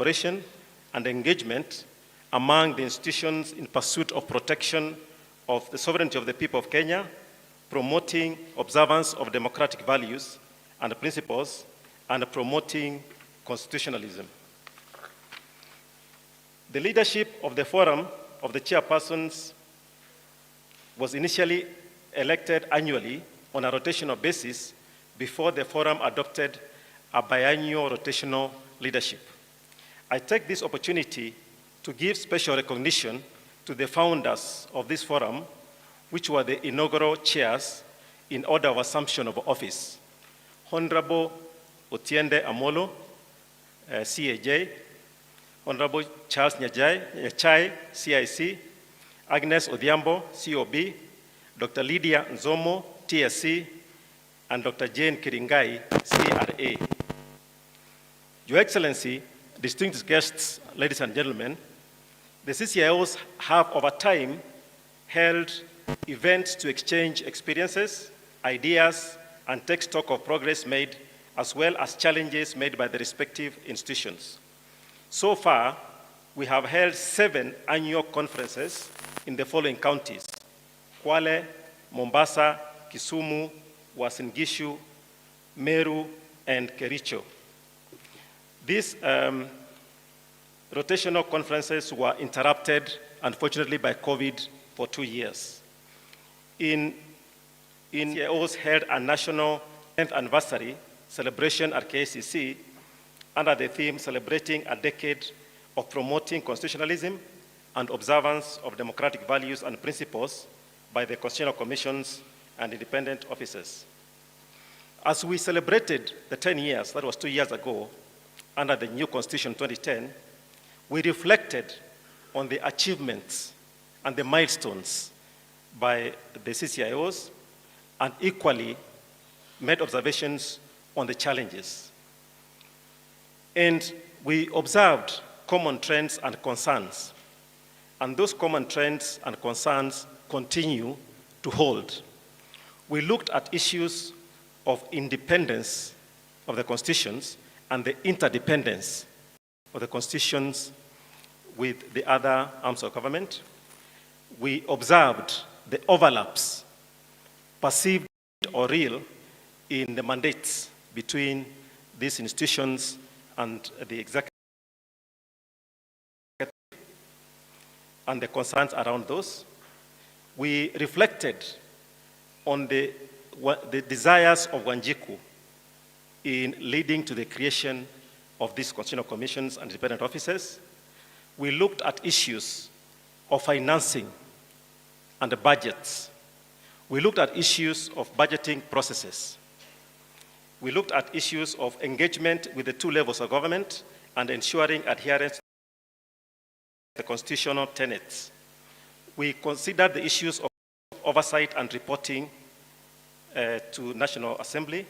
collaboration and engagement among the institutions in pursuit of protection of the sovereignty of the people of Kenya, promoting observance of democratic values and principles, and promoting constitutionalism. The leadership of the forum of the chairpersons was initially elected annually on a rotational basis before the forum adopted a biannual rotational leadership. I take this opportunity to give special recognition to the founders of this forum, which were the inaugural chairs in order of assumption of office. Honorable Otiende Amolo, CAJ, Honorable Charles Nyachai, CIC, Agnes Odhiambo, COB, Dr. Lydia Nzomo, TSC, and Dr. Jane Kiringai, CRA. Your Excellency, distinguished guests, ladies and gentlemen, the CCIOs have over time held events to exchange experiences, ideas, and take stock of progress made, as well as challenges made by the respective institutions. So far, we have held 7 annual conferences in the following counties: Kwale, Mombasa, Kisumu, Uasin Gishu, Meru, and Kericho. These rotational conferences were interrupted, unfortunately, by COVID for 2 years. In CIOs held a national 10th anniversary celebration at KCC under the theme celebrating a decade of promoting constitutionalism and observance of democratic values and principles by the constitutional commissions and independent officers. As we celebrated the 10 years, that was 2 years ago, under the new Constitution 2010, we reflected on the achievements and the milestones by the CCIOs, and equally made observations on the challenges. And we observed common trends and concerns, and those common trends and concerns continue to hold. We looked at issues of independence of the constitutions and the interdependence of the constitutions with the other arms of government. We observed the overlaps, perceived or real, in the mandates between these institutions and the executive, and the concerns around those. We reflected on the desires of Wanjiku in leading to the creation of these constitutional commissions and independent offices. We looked at issues of financing and the budgets. We looked at issues of budgeting processes. We looked at issues of engagement with the 2 levels of government and ensuring adherence to the constitutional tenets. We considered the issues of oversight and reporting to National Assembly.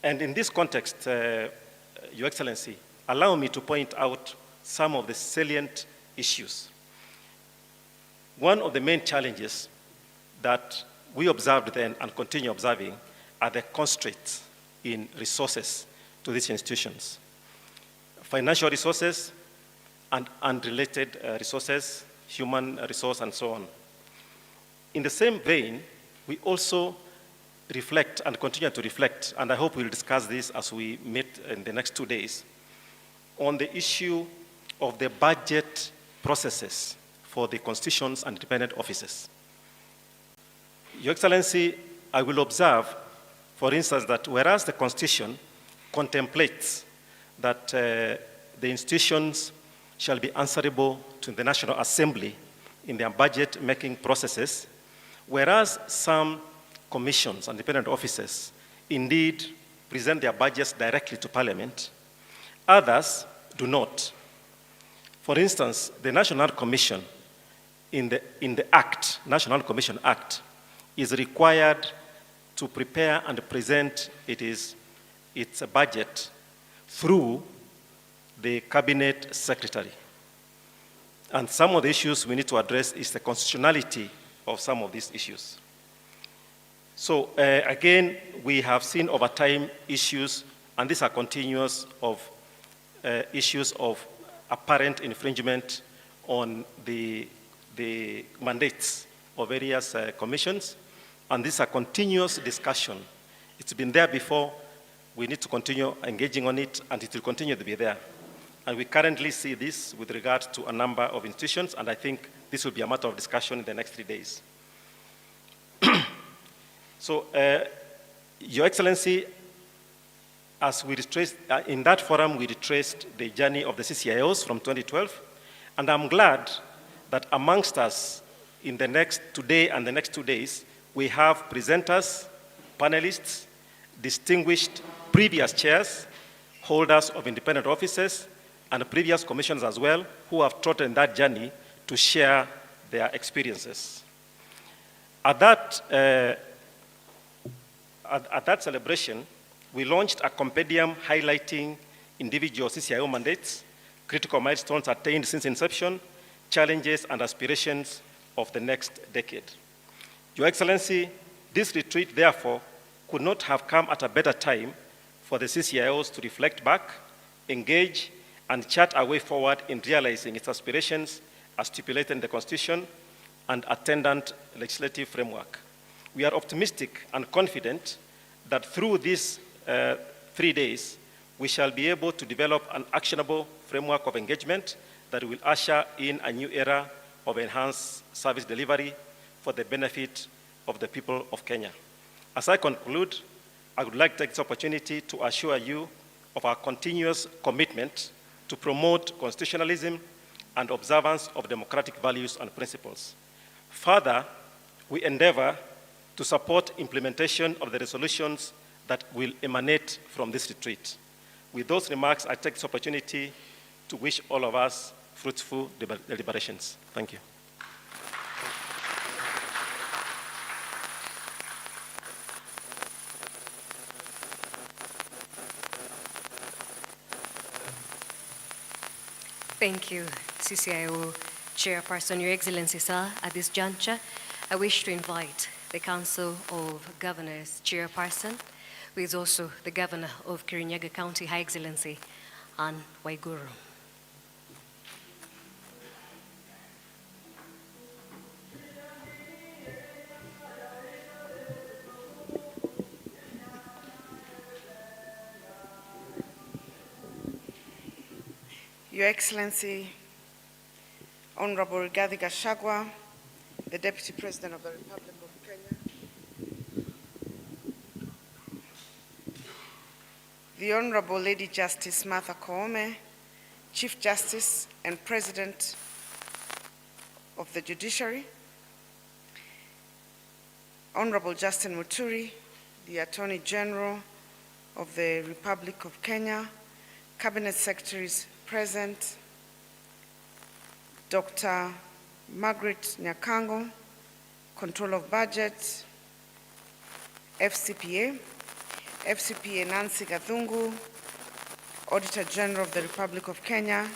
And in this context, Your Excellency, allow me to point out some of the salient issues. One of the main challenges that we observed then and continue observing are the constraints in resources to these institutions. Financial resources and unrelated resources, human resource, and so on. In the same vein, we also reflect and continue to reflect, and I hope we'll discuss this as we meet in the next 2 days, on the issue of the budget processes for the constitutions and independent offices. Your Excellency, I will observe, for instance, that whereas the Constitution contemplates that the institutions shall be answerable to the National Assembly in their budget-making processes, whereas some commissions and independent offices indeed present their budgets directly to Parliament, others do not. For instance, the National Commission in the Act, National Commission Act, is required to prepare and present its budget through the Cabinet Secretary. And some of the issues we need to address is the constitutionality of some of these issues. So again, we have seen over time issues, and these are continuous, of issues of apparent infringement on the mandates of various commissions, and this is a continuous discussion. It's been there before. We need to continue engaging on it, and it will continue to be there. And we currently see this with regard to a number of institutions, and I think this will be a matter of discussion in the next 3 days. So, Your Excellency, as we retraced, in that forum, we retraced the journey of the CCIOs from 2012, and I'm glad that amongst us, in the next today and the next 2 days, we have presenters, panelists, distinguished previous chairs, holders of independent offices, and previous commissions as well, who have trodden that journey to share their experiences. At that celebration, we launched a compendium highlighting individual CCIO mandates, critical milestones attained since inception, challenges and aspirations of the next decade. Your Excellency, this retreat, therefore, could not have come at a better time for the CCIOs to reflect back, engage, and chart a way forward in realizing its aspirations as stipulated in the Constitution and attendant legislative framework. We are optimistic and confident that through these 3 days, we shall be able to develop an actionable framework of engagement that will usher in a new era of enhanced service delivery for the benefit of the people of Kenya. As I conclude, I would like to take this opportunity to assure you of our continuous commitment to promote constitutionalism and observance of democratic values and principles. Further, we endeavor to support implementation of the resolutions that will emanate from this retreat. With those remarks, I take this opportunity to wish all of us fruitful deliberations. Thank you. Thank you, CCIO Chairperson. Your Excellency, sir, at this juncture, I wish to invite the Council of Governors Chairperson, who is also the Governor of Kirinyaga County, High Excellency, Anne Waiguru. Your Excellency, Honorable Rigathi Gachagua, the Deputy President of the Republic of Kenya, the Honorable Lady Justice Martha Koome, Chief Justice and President of the Judiciary, Honorable Justin Muturi, the Attorney General of the Republic of Kenya, Cabinet Secretaries present, Dr. Margaret Nyakango, Control of Budget, FCPA Nancy Gathungu, Auditor General of the Republic of Kenya,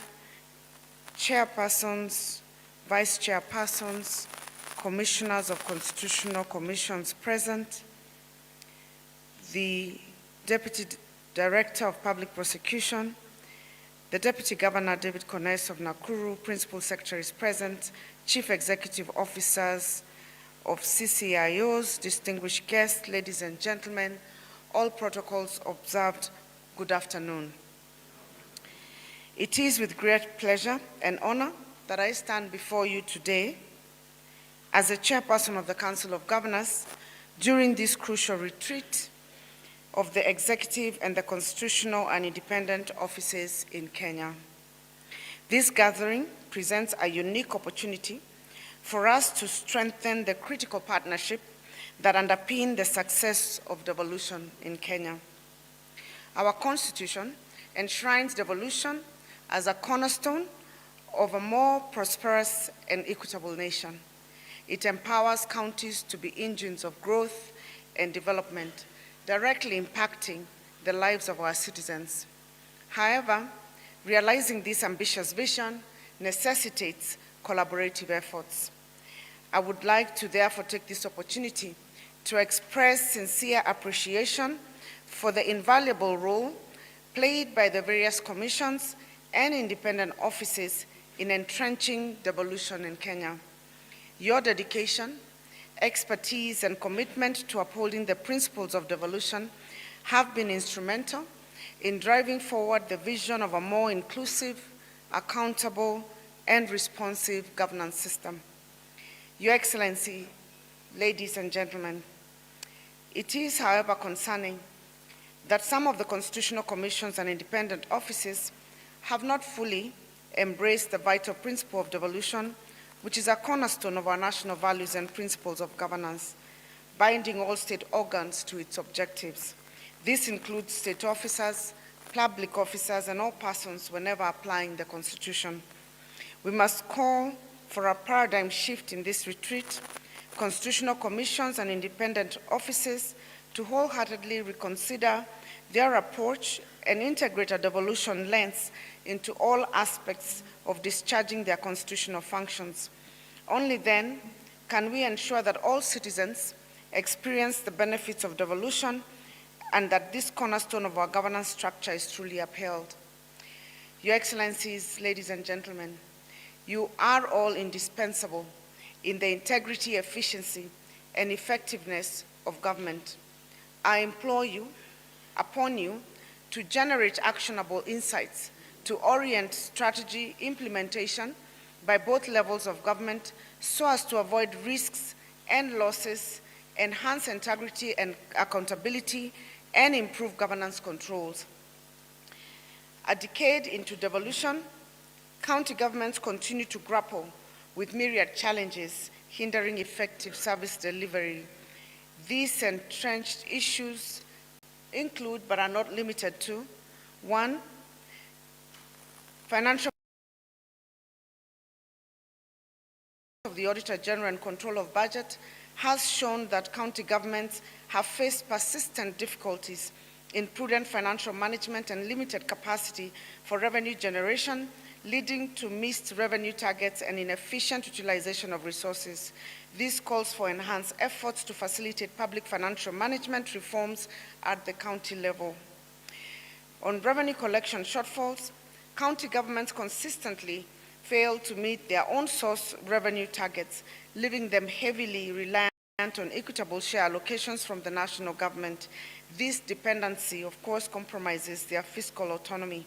Chairpersons, Vice Chairpersons, Commissioners of Constitutional Commissions present, the Deputy Director of Public Prosecution, the Deputy Governor David Kones of Nakuru, Principal Secretaries present, Chief Executive Officers of CCIOs, distinguished guests, ladies and gentlemen, all protocols observed, good afternoon. It is with great pleasure and honor that I stand before you today as a chairperson of the Council of Governors during this crucial retreat of the executive and the constitutional and independent offices in Kenya. This gathering presents a unique opportunity for us to strengthen the critical partnership that underpin the success of devolution in Kenya. Our Constitution enshrines devolution as a cornerstone of a more prosperous and equitable nation. It empowers counties to be engines of growth and development, directly impacting the lives of our citizens. However, realizing this ambitious vision necessitates collaborative efforts. I would like to therefore take this opportunity to express sincere appreciation for the invaluable role played by the various commissions and independent offices in entrenching devolution in Kenya. Your dedication, expertise, and commitment to upholding the principles of devolution have been instrumental in driving forward the vision of a more inclusive, accountable, and responsive governance system. Your Excellency, ladies and gentlemen, it is, however, concerning that some of the constitutional commissions and independent offices have not fully embraced the vital principle of devolution, which is a cornerstone of our national values and principles of governance, binding all state organs to its objectives. This includes state officers, public officers, and all persons whenever applying the Constitution. We must call for a paradigm shift in this retreat, constitutional commissions and independent offices to wholeheartedly reconsider their approach and integrate a devolution lens into all aspects of discharging their constitutional functions. Only then can we ensure that all citizens experience the benefits of devolution and that this cornerstone of our governance structure is truly upheld. Your Excellencies, ladies and gentlemen, you are all indispensable in the integrity, efficiency, and effectiveness of government. I implore upon you to generate actionable insights to orient strategy implementation by both levels of government so as to avoid risks and losses, enhance integrity and accountability, and improve governance controls. A decade into devolution, county governments continue to grapple with myriad challenges hindering effective service delivery. These entrenched issues include, but are not limited to, 1, financial of the Auditor General and control of budget has shown that county governments have faced persistent difficulties in prudent financial management and limited capacity for revenue generation, leading to missed revenue targets and inefficient utilization of resources. This calls for enhanced efforts to facilitate public financial management reforms at the county level. On revenue collection shortfalls, county governments consistently fail to meet their own source revenue targets, leaving them heavily reliant on equitable share allocations from the national government. This dependency, of course, compromises their fiscal autonomy.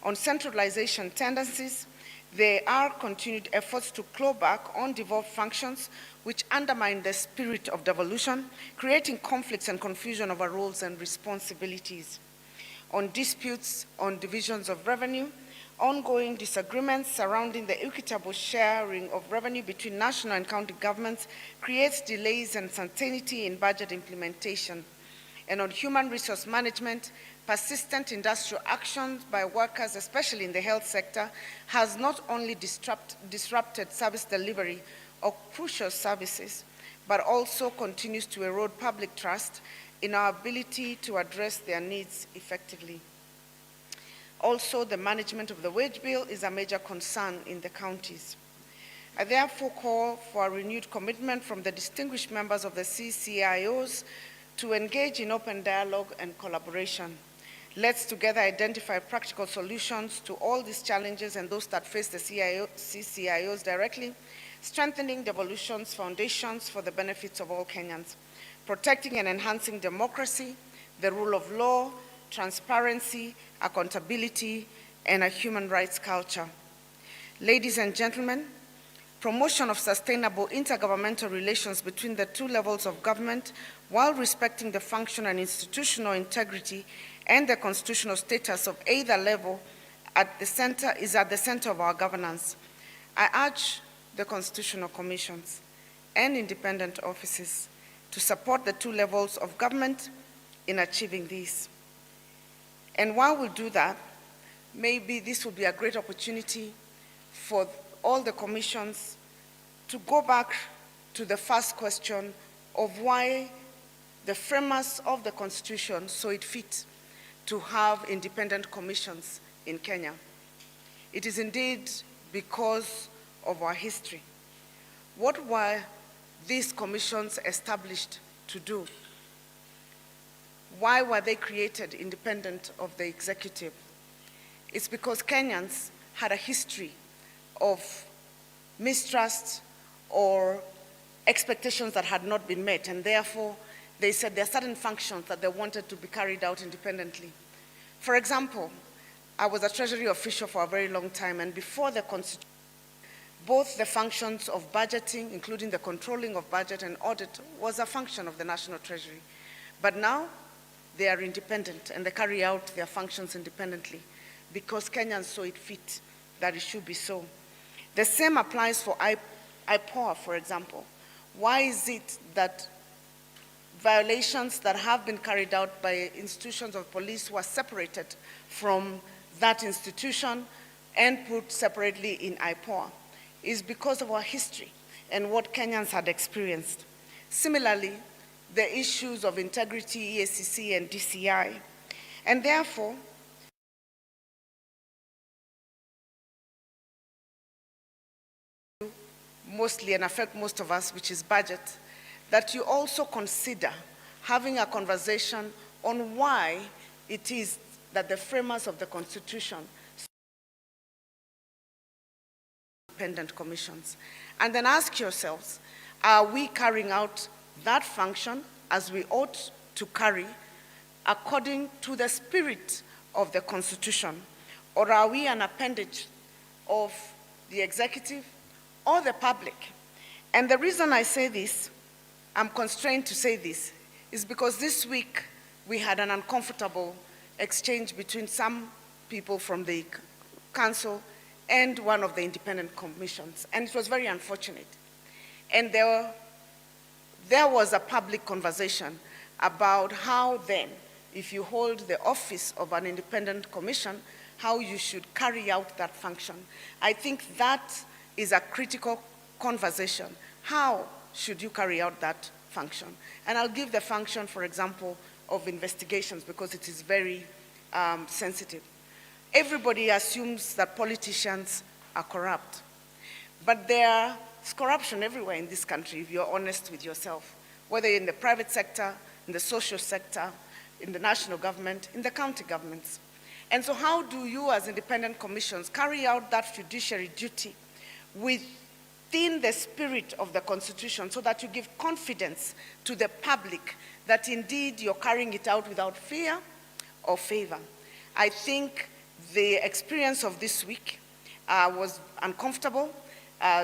On centralization tendencies, there are continued efforts to claw back on devolved functions which undermine the spirit of devolution, creating conflicts and confusion over roles and responsibilities. On disputes on divisions of revenue, ongoing disagreements surrounding the equitable sharing of revenue between national and county governments creates delays and uncertainty in budget implementation. And on human resource management, persistent industrial actions by workers, especially in the health sector, has not only disrupted service delivery of crucial services, but also continues to erode public trust in our ability to address their needs effectively. Also, the management of the wage bill is a major concern in the counties. I therefore call for a renewed commitment from the distinguished members of the CCIOs to engage in open dialogue and collaboration. Let's together identify practical solutions to all these challenges and those that face the CCIOs directly, strengthening devolution's foundations for the benefits of all Kenyans, protecting and enhancing democracy, the rule of law, transparency, accountability, and a human rights culture. Ladies and gentlemen, promotion of sustainable intergovernmental relations between the two levels of government while respecting the function and institutional integrity and the constitutional status of either level is at the center of our governance. I urge the constitutional commissions and independent offices to support the two levels of government in achieving this. And while we do that, maybe this will be a great opportunity for all the commissions to go back to the first question of why the framers of the Constitution saw it fit to have independent commissions in Kenya. It is indeed because of our history. What were these commissions established to do? Why were they created independent of the executive? It's because Kenyans had a history of mistrust or expectations that had not been met, and therefore they said there are certain functions that they wanted to be carried out independently. For example, I was a Treasury official for a very long time, and before the Constitution, both the functions of budgeting, including the controlling of budget and audit, was a function of the National Treasury. But now they are independent and they carry out their functions independently because Kenyans saw it fit that it should be so. The same applies for IPOA, for example. Why is it that violations that have been carried out by institutions of police were separated from that institution and put separately in IPOA? Is because of our history and what Kenyans had experienced. Similarly, the issues of integrity, EACC, and DCI, and therefore, mostly and affect most of us, which is budget, that you also consider having a conversation on why it is that the framers of the Constitution independent commissions. And then ask yourselves, are we carrying out that function as we ought to carry according to the spirit of the Constitution? Or are we an appendage of the executive or the public? And the reason I say this, I'm constrained to say this, is because this week we had an uncomfortable exchange between some people from the council and one of the independent commissions, and it was very unfortunate. And there was a public conversation about how then, if you hold the office of an independent commission, how you should carry out that function. I think that is a critical conversation. How should you carry out that function? And I'll give the function, for example, of investigations because it is very sensitive. Everybody assumes that politicians are corrupt, but there's corruption everywhere in this country if you're honest with yourself, whether in the private sector, in the social sector, in the national government, in the county governments. And so how do you as independent commissions carry out that fiduciary duty within the spirit of the Constitution so that you give confidence to the public that indeed you're carrying it out without fear or favor? I think the experience of this week was uncomfortable,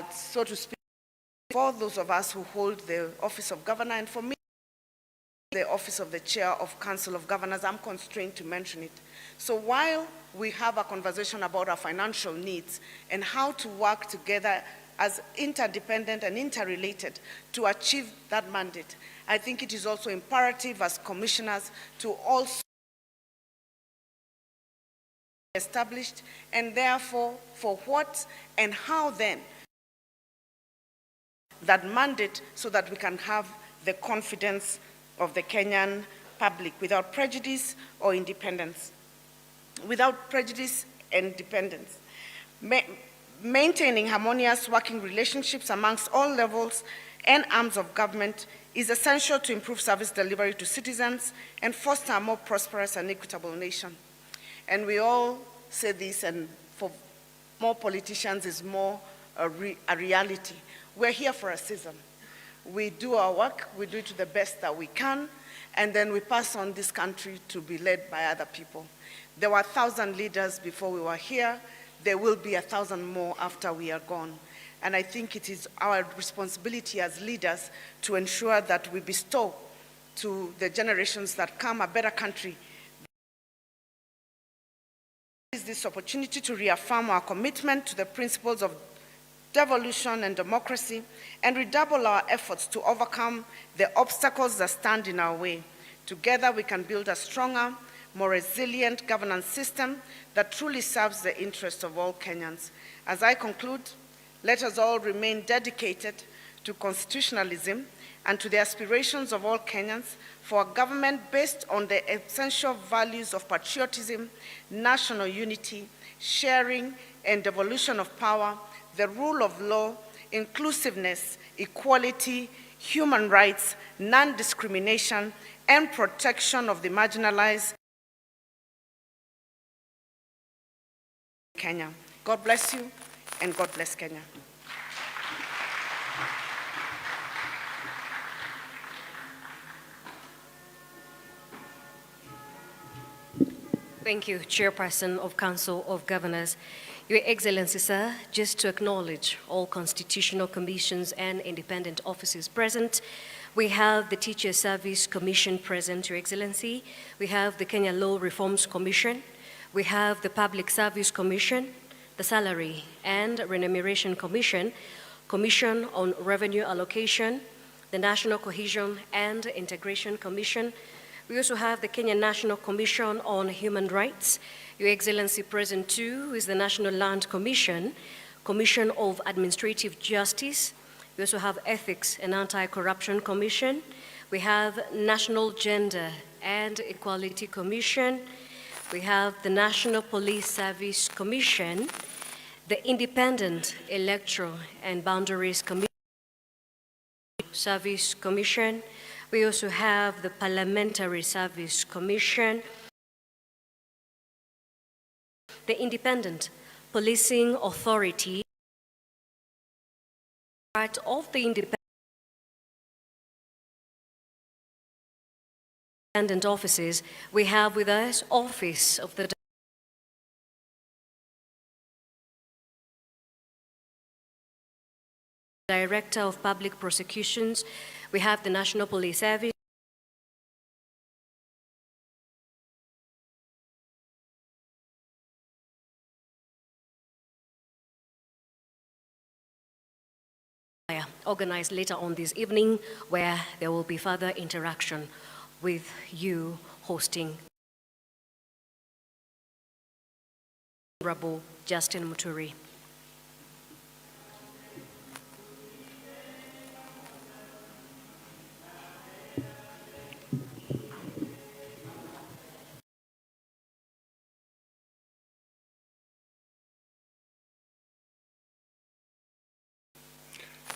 so to speak, for those of us who hold the office of governor, and for me, the office of the chair of Council of Governors. I'm constrained to mention it. So while we have a conversation about our financial needs and how to work together as interdependent and interrelated to achieve that mandate, I think it is also imperative as commissioners to also established, and therefore for what and how then that mandate so that we can have the confidence of the Kenyan public without prejudice or independence. Without prejudice and dependence. Maintaining harmonious working relationships amongst all levels and arms of government is essential to improve service delivery to citizens and foster a more prosperous and equitable nation. And we all say this, and for more politicians is more a reality. We're here for a season. We do our work, we do it to the best that we can, and then we pass on this country to be led by other people. There were 1,000 leaders before we were here. There will be 1,000 more after we are gone. And I think it is our responsibility as leaders to ensure that we bestow to the generations that come a better country. Is this opportunity to reaffirm our commitment to the principles of devolution and democracy and redouble our efforts to overcome the obstacles that stand in our way. Together we can build a stronger, more resilient governance system that truly serves the interests of all Kenyans. As I conclude, let us all remain dedicated to constitutionalism and to the aspirations of all Kenyans for a government based on the essential values of patriotism, national unity, sharing and devolution of power, the rule of law, inclusiveness, equality, human rights, non-discrimination, and protection of the marginalized Kenya. God bless you, and God bless Kenya. Thank you, Chairperson of Council of Governors. Your Excellency, sir, just to acknowledge all constitutional commissions and independent offices present, we have the Teacher Service Commission present, Your Excellency. We have the Kenya Law Reforms Commission. We have the Public Service Commission, the Salary and Remuneration Commission, Commission on Revenue Allocation, the National Cohesion and Integration Commission. We also have the Kenya National Commission on Human Rights. Your Excellency, present too is the National Land Commission, Commission of Administrative Justice. We also have Ethics and Anti-Corruption Commission. We have National Gender and Equality Commission. We have the National Police Service Commission, the Independent Electoral and Boundaries Service Commission. We also have the Parliamentary Service Commission, the Independent Policing Authority. Part of the independent offices, we have with us Office of the Director of Public Prosecutions. We have the National Police Service. Organized later on this evening, where there will be further interaction with you hosting Honorable Justin Muturi.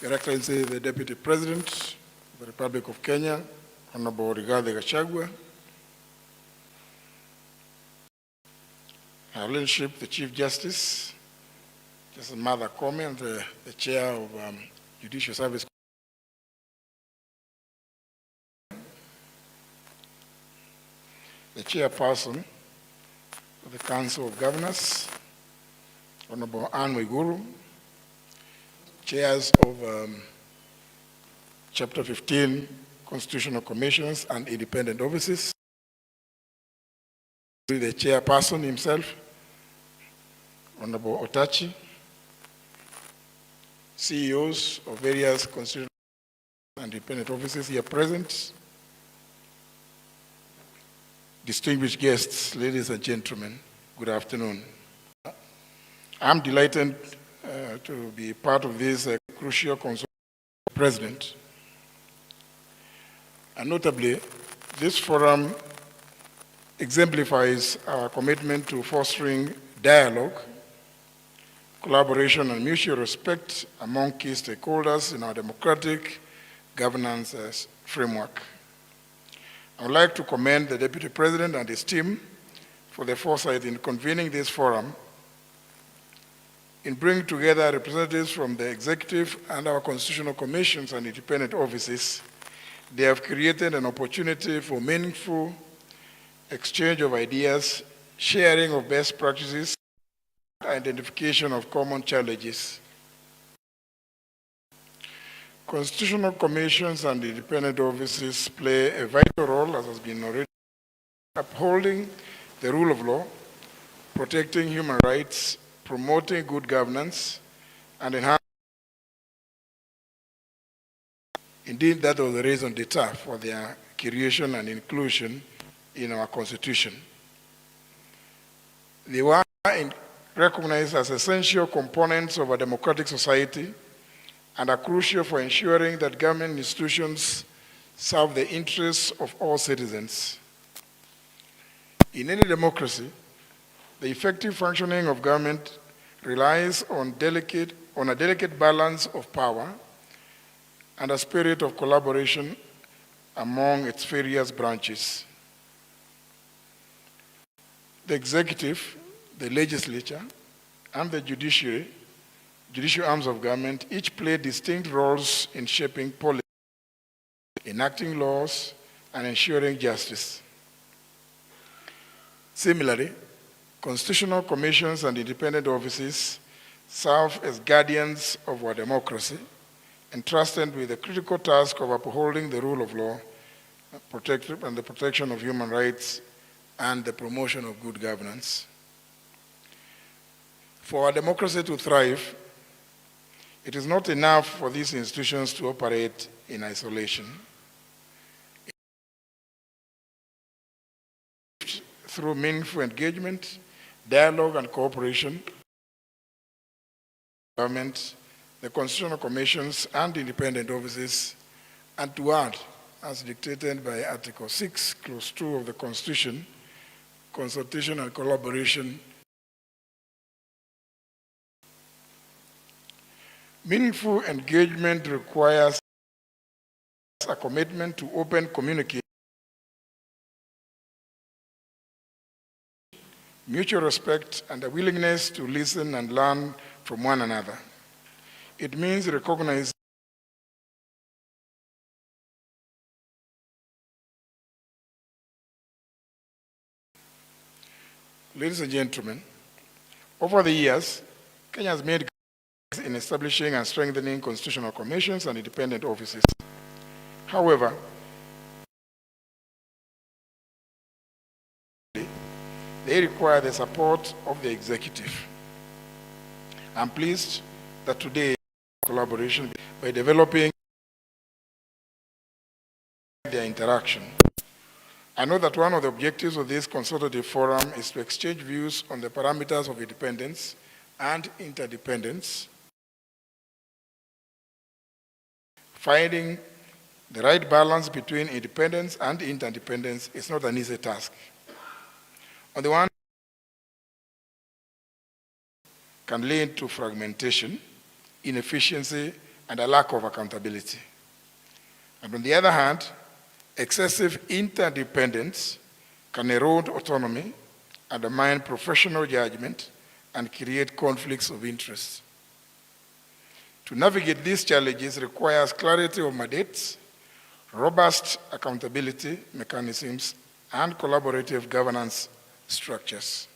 Your Excellency, the Deputy President of the Republic of Kenya, Honorable Rigathi Gachagua, Her Lordship, the Chief Justice, Justice Martha Koome, and the Chair of Judicial Service, the Chairperson of the Council of Governors, Honorable Anne Waiguru, Chairs of Chapter 15 Constitutional Commissions and Independent Offices, the Chairperson himself, Honorable Otachi, CEOs of various constitutional and independent offices here present, distinguished guests, ladies and gentlemen, good afternoon. I'm delighted to be part of this crucial consult with the President. And notably, this forum exemplifies our commitment to fostering dialogue, collaboration, and mutual respect among key stakeholders in our democratic governance framework. I would like to commend the Deputy President and his team for their foresight in convening this forum, in bringing together representatives from the executive and our constitutional commissions and independent offices. They have created an opportunity for meaningful exchange of ideas, sharing of best practices, identification of common challenges. Constitutional commissions and independent offices play a vital role, as has been already, upholding the rule of law, protecting human rights, promoting good governance, and enhancing. Indeed, that was the reason d'etat for their creation and inclusion in our Constitution. They were recognized as essential components of a democratic society and are crucial for ensuring that government institutions serve the interests of all citizens. In any democracy, the effective functioning of government relies on a delicate balance of power and a spirit of collaboration among its various branches. The executive, the legislature, and the judicial arms of government each play distinct roles in shaping policy, enacting laws, and ensuring justice. Similarly, constitutional commissions and independent offices serve as guardians of our democracy, entrusted with the critical task of upholding the rule of law, and the protection of human rights, and the promotion of good governance. For our democracy to thrive, it is not enough for these institutions to operate in isolation. Through meaningful engagement, dialogue, and cooperation, government, the constitutional commissions, and independent offices, and to add, as dictated by Article 6, Clause 2 of the Constitution, consultation and collaboration. Meaningful engagement requires a commitment to open communication, mutual respect, and a willingness to listen and learn from one another. It means recognizing Ladies and gentlemen, over the years, Kenya has made in establishing and strengthening constitutional commissions and independent offices. However, they require the support of the executive. I'm pleased that today, collaboration by developing their interaction. I know that one of the objectives of this consultative forum is to exchange views on the parameters of independence and interdependence. Finding the right balance between independence and interdependence is not an easy task. On the one, can lead to fragmentation, inefficiency, and a lack of accountability. And on the other hand, excessive interdependence can erode autonomy, undermine professional judgment, and create conflicts of interest. To navigate these challenges requires clarity of mandates, robust accountability mechanisms, and collaborative governance structures.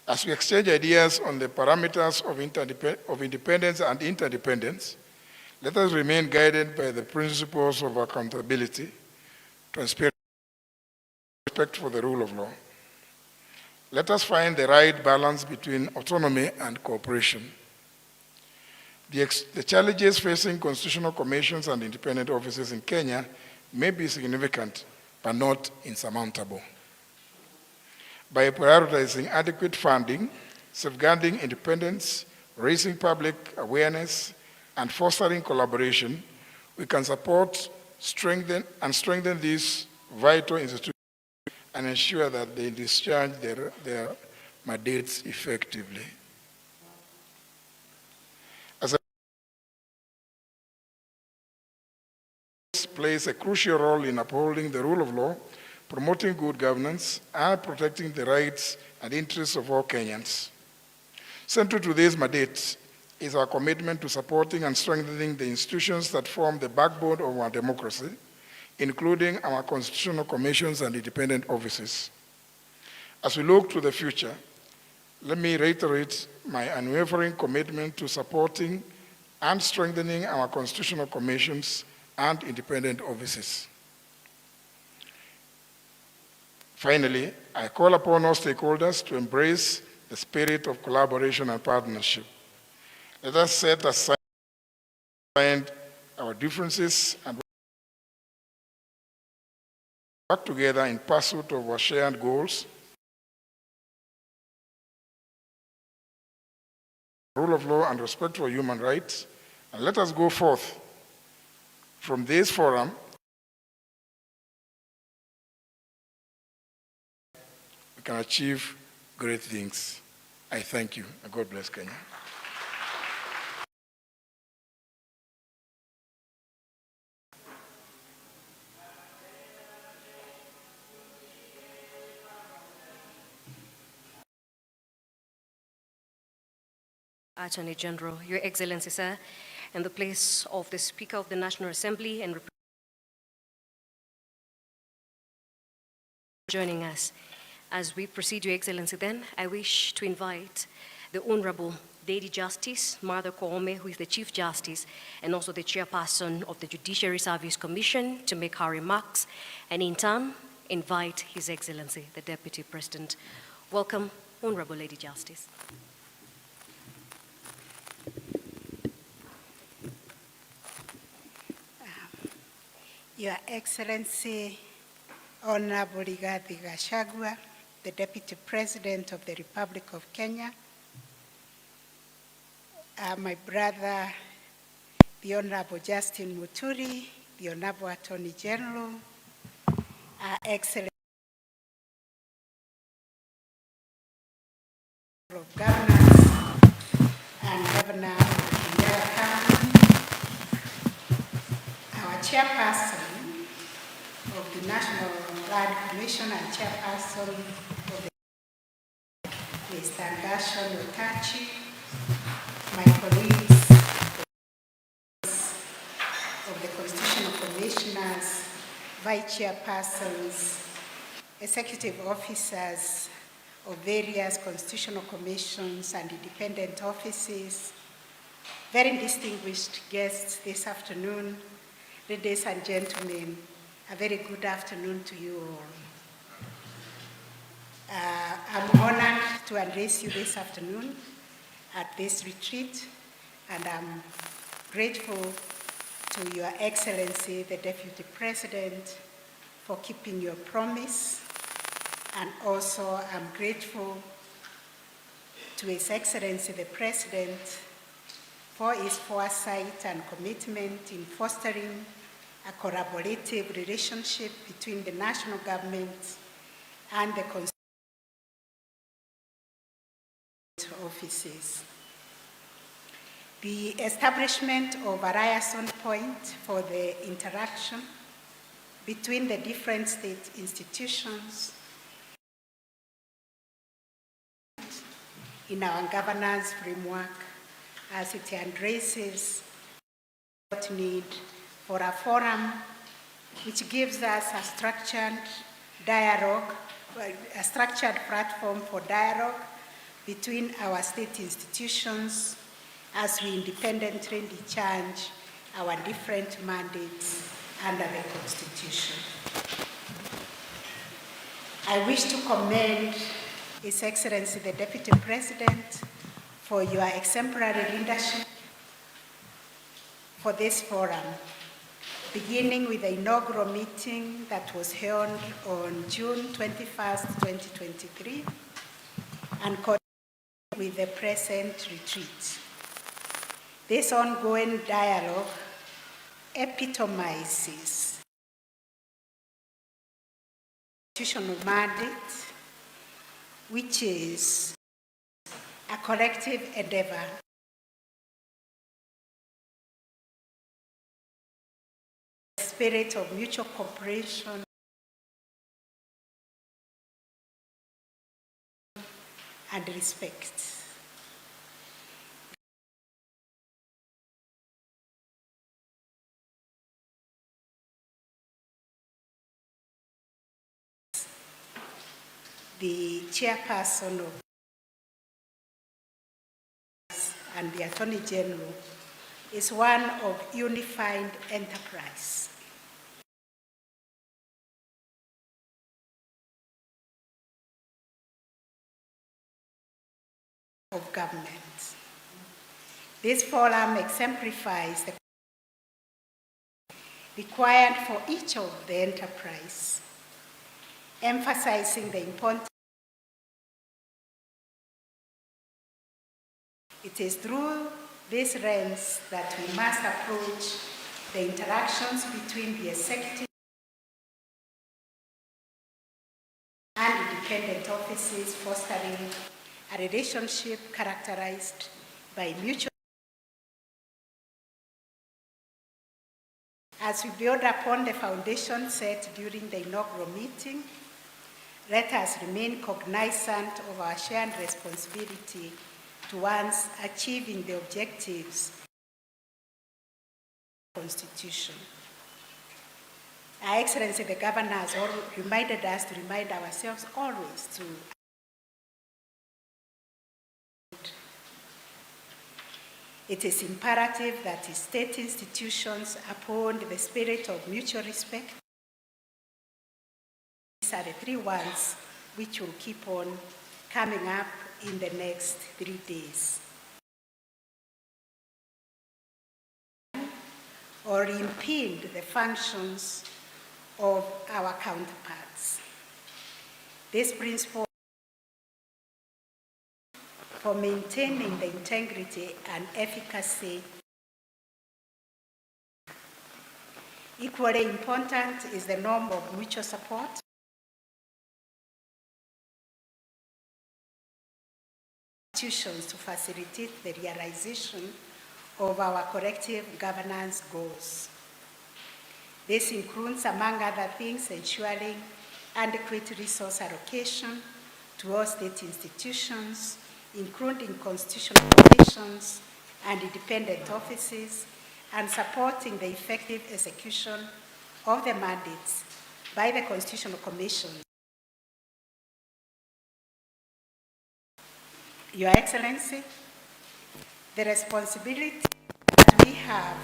As we exchange ideas on the parameters of independence and interdependence, let us remain guided by the principles of accountability, transparency, and respect for the rule of law. Let us find the right balance between autonomy and cooperation. The challenges facing constitutional commissions and independent offices in Kenya may be significant, but not insurmountable. By prioritizing adequate funding, safeguarding independence, raising public awareness, and fostering collaboration, we can support, strengthen these vital institutions and ensure that they discharge their mandates effectively. Plays a crucial role in upholding the rule of law, promoting good governance, and protecting the rights and interests of all Kenyans. Central to this mandate is our commitment to supporting and strengthening the institutions that form the backbone of our democracy, including our constitutional commissions and independent offices. As we look to the future, let me reiterate my unwavering commitment to supporting and strengthening our constitutional commissions and independent offices. Finally, I call upon all stakeholders to embrace the spirit of collaboration and partnership. Let us set aside our differences and work together in pursuit of our shared goals, rule of law, and respect for human rights, and let us go forth from this forum we can achieve great things. I thank you, and God bless Kenya. Attorney General, Your Excellency, sir, in the place of the Speaker of the National Assembly and joining us. As we proceed, Your Excellency, then, I wish to invite the Honorable Lady Justice Martha Koome, who is the Chief Justice and also the Chairperson of the Judiciary Service Commission, to make her remarks, and in turn, invite His Excellency, the Deputy President. Welcome, Honorable Lady Justice. Your Excellency, Honorable Rigathi Gachagua, the Deputy President of the Republic of Kenya, my brother, the Honorable Justin Muturi, the Honorable Attorney General, Excellency of Governors and Governor of Kenyatta County, our Chairperson of the National Land Commission and Chairperson of the Mr. Gachagua Otachi, my colleagues of the Constitutional Commissioners, Vice Chairpersons, Executive Officers of various Constitutional Commissions and independent offices, very distinguished guests this afternoon, ladies and gentlemen, a very good afternoon to you all. I'm honored to address you this afternoon at this retreat, and I'm grateful to Your Excellency, the Deputy President, for keeping your promise, and also I'm grateful to His Excellency, the President, for his foresight and commitment in fostering a collaborative relationship between the national government and the constituent offices. The establishment of a liaison point for the interaction between the different state institutions in our governance framework, as it addresses the need for a forum which gives us a structured dialogue, a structured platform for dialogue between our state institutions as we independently discharge our different mandates under the Constitution. I wish to commend His Excellency, the Deputy President, for your exemplary leadership for this forum, beginning with the inaugural meeting that was held on June 21st, 2023, and continuing with the present retreat. This ongoing dialogue epitomizes the constitutional mandate, which is a collective endeavor the spirit of mutual cooperation and respect. The Chairperson of and the Attorney General is one of unified enterprise. Of government. This forum exemplifies the required for each of the enterprise, emphasizing the importance. It is through this lens that we must approach the interactions between the executive and independent offices, fostering a relationship characterized by mutual. As we build upon the foundation set during the inaugural meeting, let us remain cognizant of our shared responsibility towards achieving the objectives of the Constitution. Her Excellency the Governor has reminded us to remind ourselves always to it is imperative that state institutions uphold the spirit of mutual respect. These are the three words which will keep on coming up in the next 3 days. Or impede the functions of our counterparts. This brings forward for maintaining the integrity and efficacy. Equally important is the norm of mutual support. Institutions to facilitate the realization of our collective governance goals. This includes, among other things, ensuring adequate resource allocation to all state institutions, including constitutional commissions and independent offices, and supporting the effective execution of the mandates by the constitutional commissions. Your Excellency, the responsibility that we have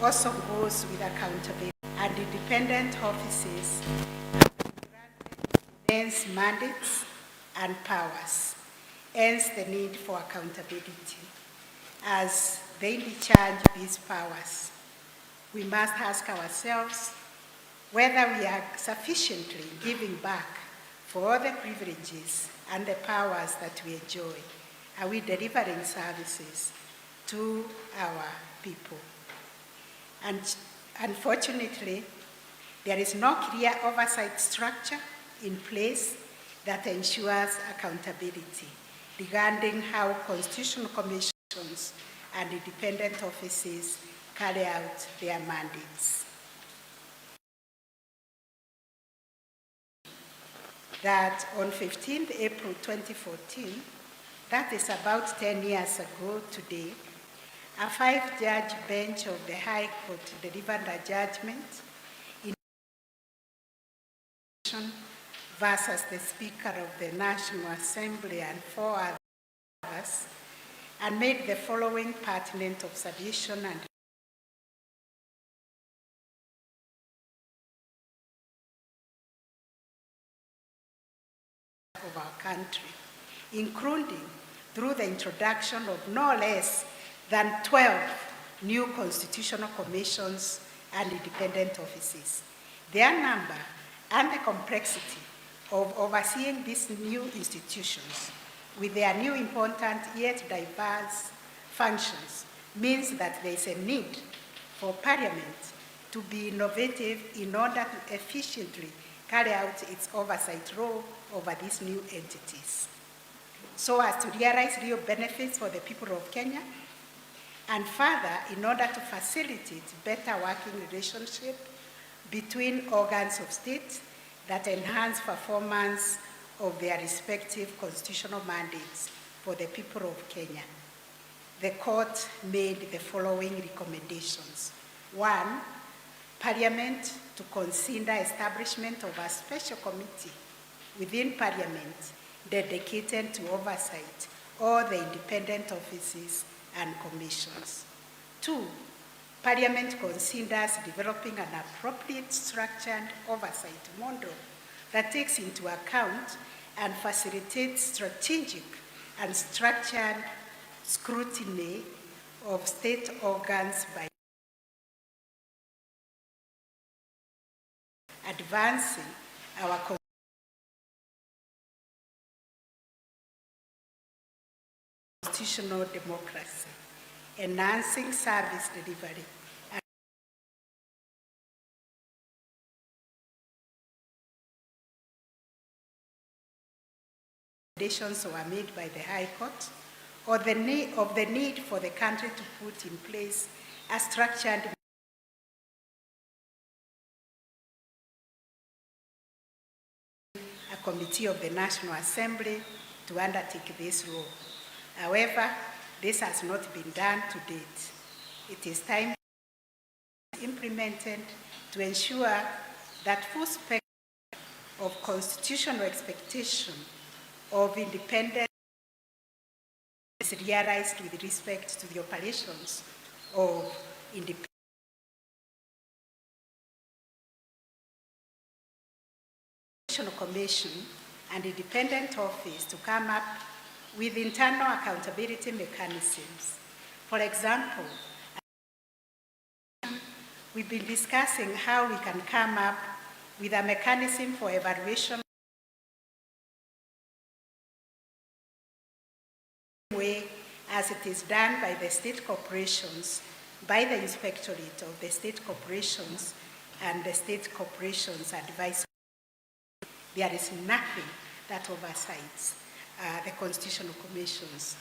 also goes with accountability, and independent offices immense mandates and powers, hence the need for accountability. As they discharge these powers, we must ask ourselves whether we are sufficiently giving back for all the privileges and the powers that we enjoy. Are we delivering services to our people? And unfortunately, there is no clear oversight structure in place that ensures accountability regarding how constitutional commissions and independent offices carry out their mandates. That on 15th April 2014, that is about 10 years ago today, a 5-judge bench of the High Court delivered a judgment in versus the Speaker of the National Assembly and 4 others, and made the following pertinent observation and of our country, including through the introduction of no less than 12 new constitutional commissions and independent offices. Their number and the complexity of overseeing these new institutions with their new important yet diverse functions means that there is a need for Parliament to be innovative in order to efficiently carry out its oversight role over these new entities, so as to realize real benefits for the people of Kenya, and further, in order to facilitate better working relationship between organs of state that enhance performance of their respective constitutional mandates for the people of Kenya. The court made the following recommendations. 1, Parliament to consider establishment of a special committee within Parliament dedicated to oversight all the independent offices and commissions. 2, Parliament considers developing an appropriate structured oversight model that takes into account and facilitates strategic and structured scrutiny of state organs by advancing our constitutional democracy, enhancing service delivery, and recommendations were made by the High Court, or the need for the country to put in place a structured committee of the National Assembly to undertake this role. However, this has not been done to date. It is time implemented to ensure that full spectrum of constitutional expectation of independence is realized with respect to the operations of independent commission and independent office to come up with internal accountability mechanisms. For example, we've been discussing how we can come up with a mechanism for evaluation way as it is done by the state corporations, by the inspectorate of the state corporations and the state corporations advisory. There is nothing that oversights the constitutional commissions.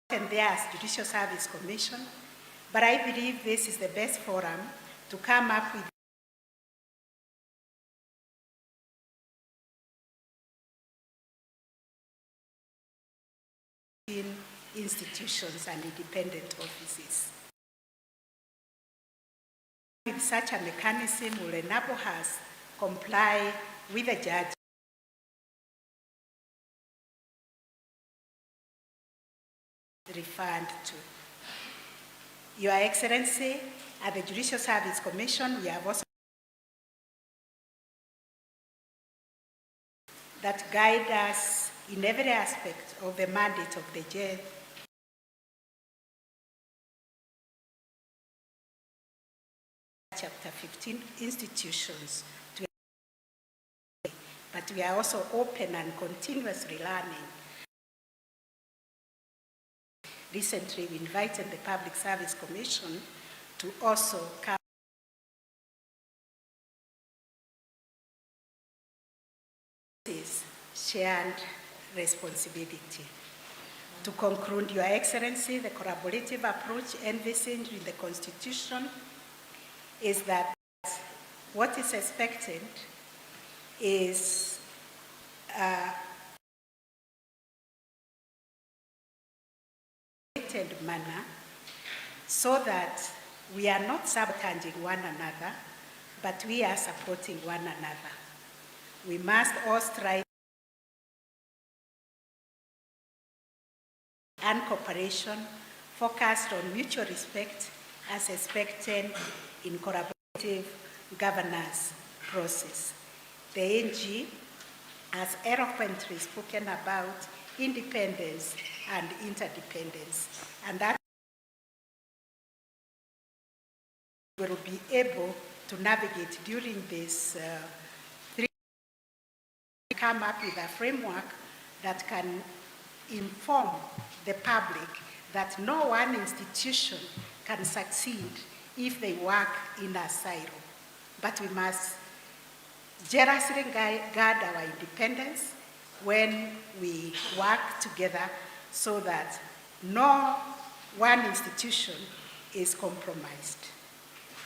And there's Judicial Service Commission, but I believe this is the best forum to come up with institutions and independent offices. With such a mechanism will enable us comply with the judge referred to. Your Excellency, at the Judicial Service Commission, we have also that guide us in every aspect of the mandate of the judge. Chapter 15 institutions, but we are also open and continuously learning. Recently, we invited the Public Service Commission to also come this shared responsibility. To conclude, Your Excellency, the collaborative approach envisaged in the Constitution is that what is expected is manner so that we are not sabotaging one another, but we are supporting one another. We must all strive and cooperation focused on mutual respect as expected in collaborative governance process. The AG has eloquently spoken about independence and interdependence, and that will be able to navigate during this come up with a framework that can inform the public that no one institution can succeed if they work in a silo. But we must jealously guard our independence when we work together so that no one institution is compromised.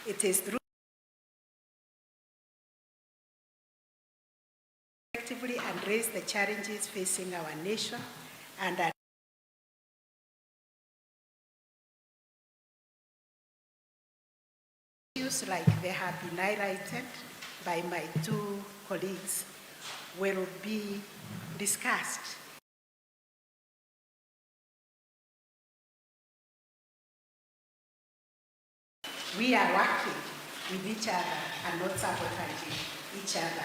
It is through effectively address the challenges facing our nation and issues like they have been highlighted by my two colleagues will be discussed. We are working with each other and not sabotaging each other.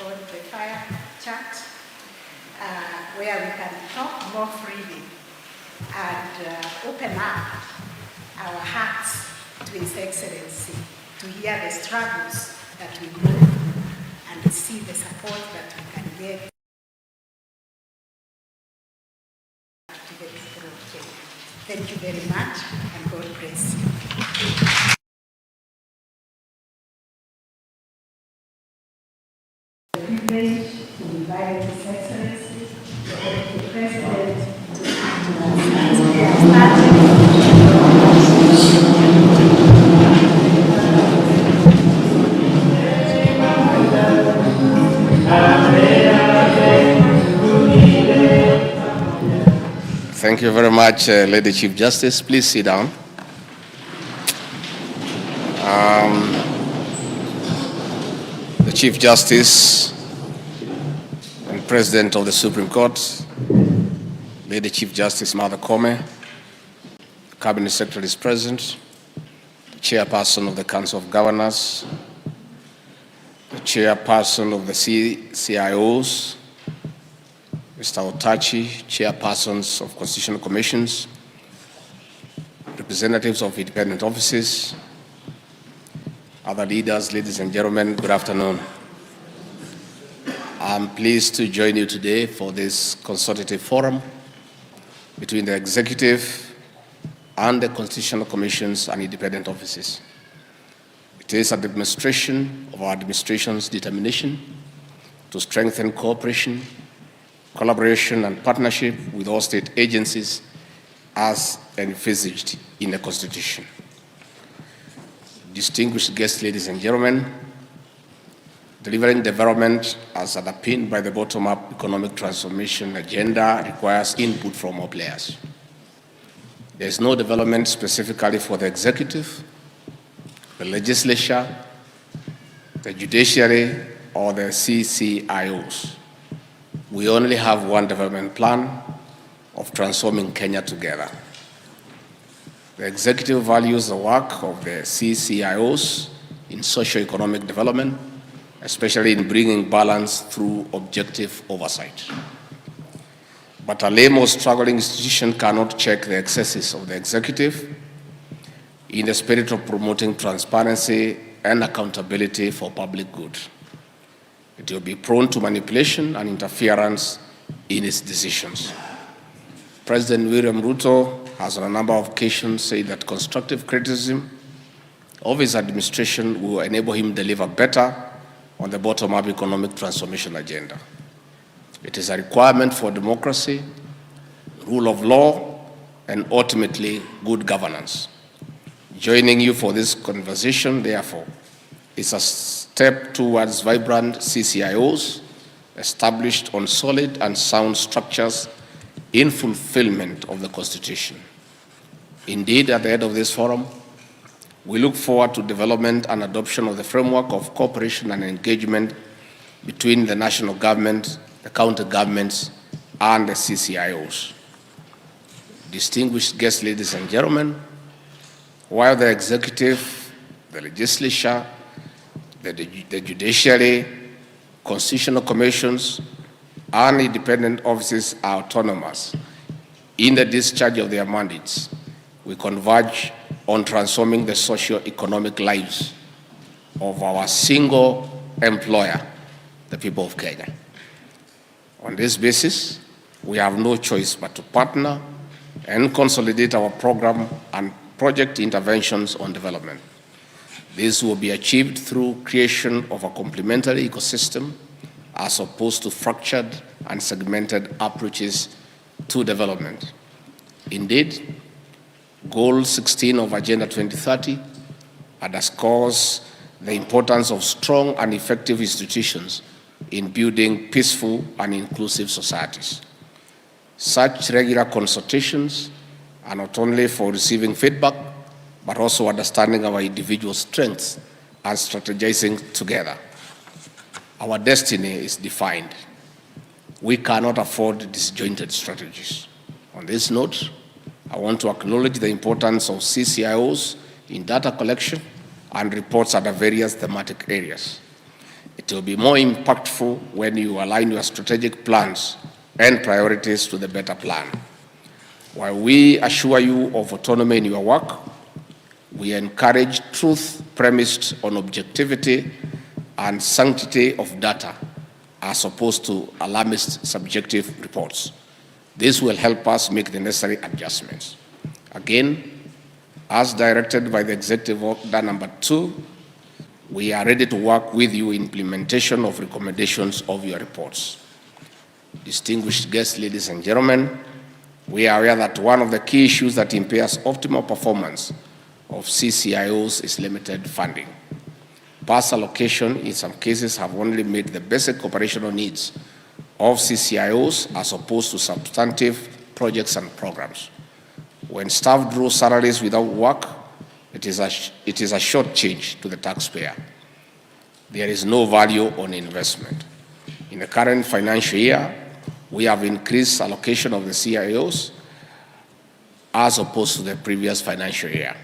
On the fire chat, where we can talk more freely and open up our hearts to His Excellency, to hear the struggles that we go and see the support that we can get to the people of Kenya. Thank you very much, and God bless you. Privilege to invite His Excellency, the President, to Thank you very much, Lady Chief Justice. Please sit down. The Chief Justice and President of the Supreme Court, Lady Chief Justice Martha Koome, Cabinet Secretary is present, the Chairperson of the Council of Governors, the Chairperson of the CIOs, Mr. Otachi, Chairpersons of Constitutional Commissions, representatives of independent offices, other leaders, ladies and gentlemen, good afternoon. I'm pleased to join you today for this consultative forum between the executive and the constitutional commissions and independent offices. It is a demonstration of our administration's determination to strengthen cooperation, collaboration, and partnership with all state agencies as envisaged in the Constitution. Distinguished guests, ladies and gentlemen, delivering development as underpinned by the bottom-up economic transformation agenda requires input from all players. There is no development specifically for the executive, the legislature, the judiciary, or the CCIOs. We only have one development plan of transforming Kenya together. The executive values the work of the CCIOs in socio-economic development, especially in bringing balance through objective oversight. But a lame or struggling institution cannot check the excesses of the executive in the spirit of promoting transparency and accountability for public good. It will be prone to manipulation and interference in its decisions. President William Ruto has on a number of occasions said that constructive criticism of his administration will enable him to deliver better on the bottom-up economic transformation agenda. It is a requirement for democracy, rule of law, and ultimately good governance. Joining you for this conversation, therefore, is a step towards vibrant CCIOs established on solid and sound structures in fulfillment of the Constitution. Indeed, at the end of this forum, we look forward to development and adoption of the framework of cooperation and engagement between the national government, the county governments, and the CCIOs. Distinguished guests, ladies and gentlemen, while the executive, the legislature, the judiciary, constitutional commissions, and independent offices are autonomous in the discharge of their mandates, we converge on transforming the socio-economic lives of our single employer, the people of Kenya. On this basis, we have no choice but to partner and consolidate our program and project interventions on development. This will be achieved through creation of a complementary ecosystem as opposed to fractured and segmented approaches to development. Indeed, Goal 16 of Agenda 2030 underscores the importance of strong and effective institutions in building peaceful and inclusive societies. Such regular consultations are not only for receiving feedback, but also understanding our individual strengths and strategizing together. Our destiny is defined. We cannot afford disjointed strategies. On this note, I want to acknowledge the importance of CCIOs in data collection and reports at the various thematic areas. It will be more impactful when you align your strategic plans and priorities to the better plan. While we assure you of autonomy in your work, we encourage truth premised on objectivity and sanctity of data as opposed to alarmist subjective reports. This will help us make the necessary adjustments. Again, as directed by the Executive Order number 2, we are ready to work with you in implementation of recommendations of your reports. Distinguished guests, ladies and gentlemen, we are aware that one of the key issues that impairs optimal performance of CCIOs is limited funding. Past allocation in some cases have only made the basic operational needs of CCIOs as opposed to substantive projects and programs. When staff draw salaries without work, it is a short change to the taxpayer. There is no value on investment. In the current financial year, we have increased allocation of the CIOs as opposed to the previous financial year.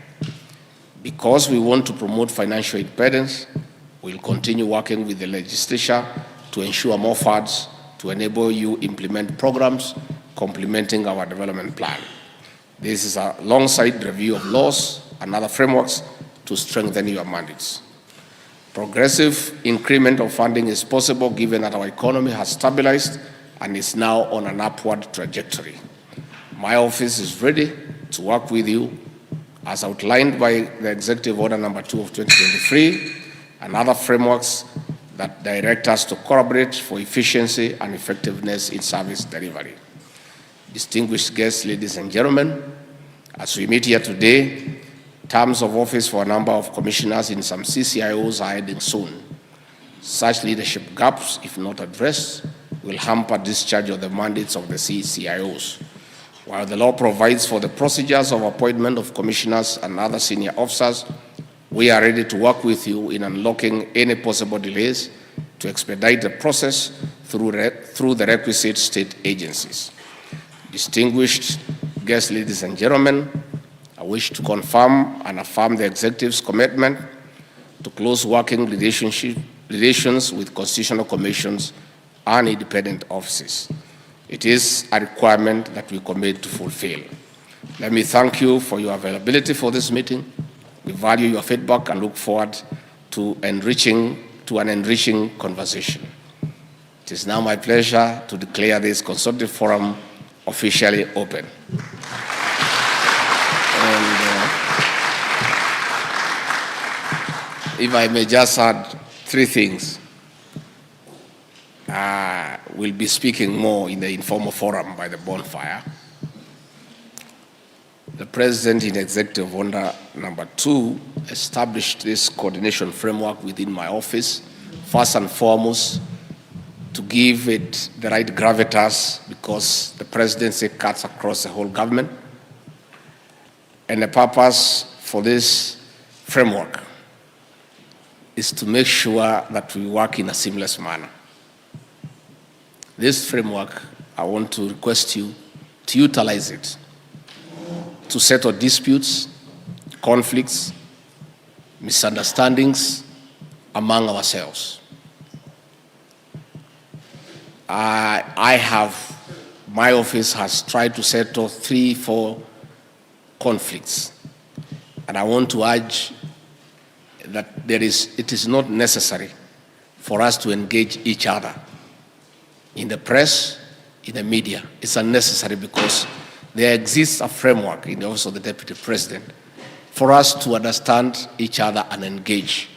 Because we want to promote financial independence, we'll continue working with the legislature to ensure more funds to enable you implement programs complementing our development plan. This is alongside review of laws and other frameworks to strengthen your mandates. Progressive increment of funding is possible given that our economy has stabilized and is now on an upward trajectory. My office is ready to work with you as outlined by the Executive Order number 2 of 2023 and other frameworks that direct us to collaborate for efficiency and effectiveness in service delivery. Distinguished guests, ladies and gentlemen, as we meet here today, terms of office for a number of commissioners in some CCIOs are ending soon. Such leadership gaps, if not addressed, will hamper discharge of the mandates of the CCIOs. While the law provides for the procedures of appointment of commissioners and other senior officers, we are ready to work with you in unlocking any possible delays to expedite the process through the requisite state agencies. Distinguished guests, ladies and gentlemen, I wish to confirm and affirm the Executive's commitment to close working relations with constitutional commissions and independent offices. It is a requirement that we commit to fulfill. Let me thank you for your availability for this meeting. We value your feedback and look forward to an enriching conversation. It is now my pleasure to declare this consultative forum officially open. If I may just add 3 things. We'll be speaking more in the informal forum by the bonfire. The President in Executive Order number 2 established this coordination framework within my office, first and foremost, to give it the right gravitas because the presidency cuts across the whole government. And the purpose for this framework is to make sure that we work in a seamless manner. This framework, I want to request you to utilize it to settle disputes, conflicts, misunderstandings among ourselves. My office has tried to settle 3-4 conflicts, and I want to urge that it is not necessary for us to engage each other in the press, in the media. It's unnecessary because there exists a framework in the Office of the Deputy President for us to understand each other and engage.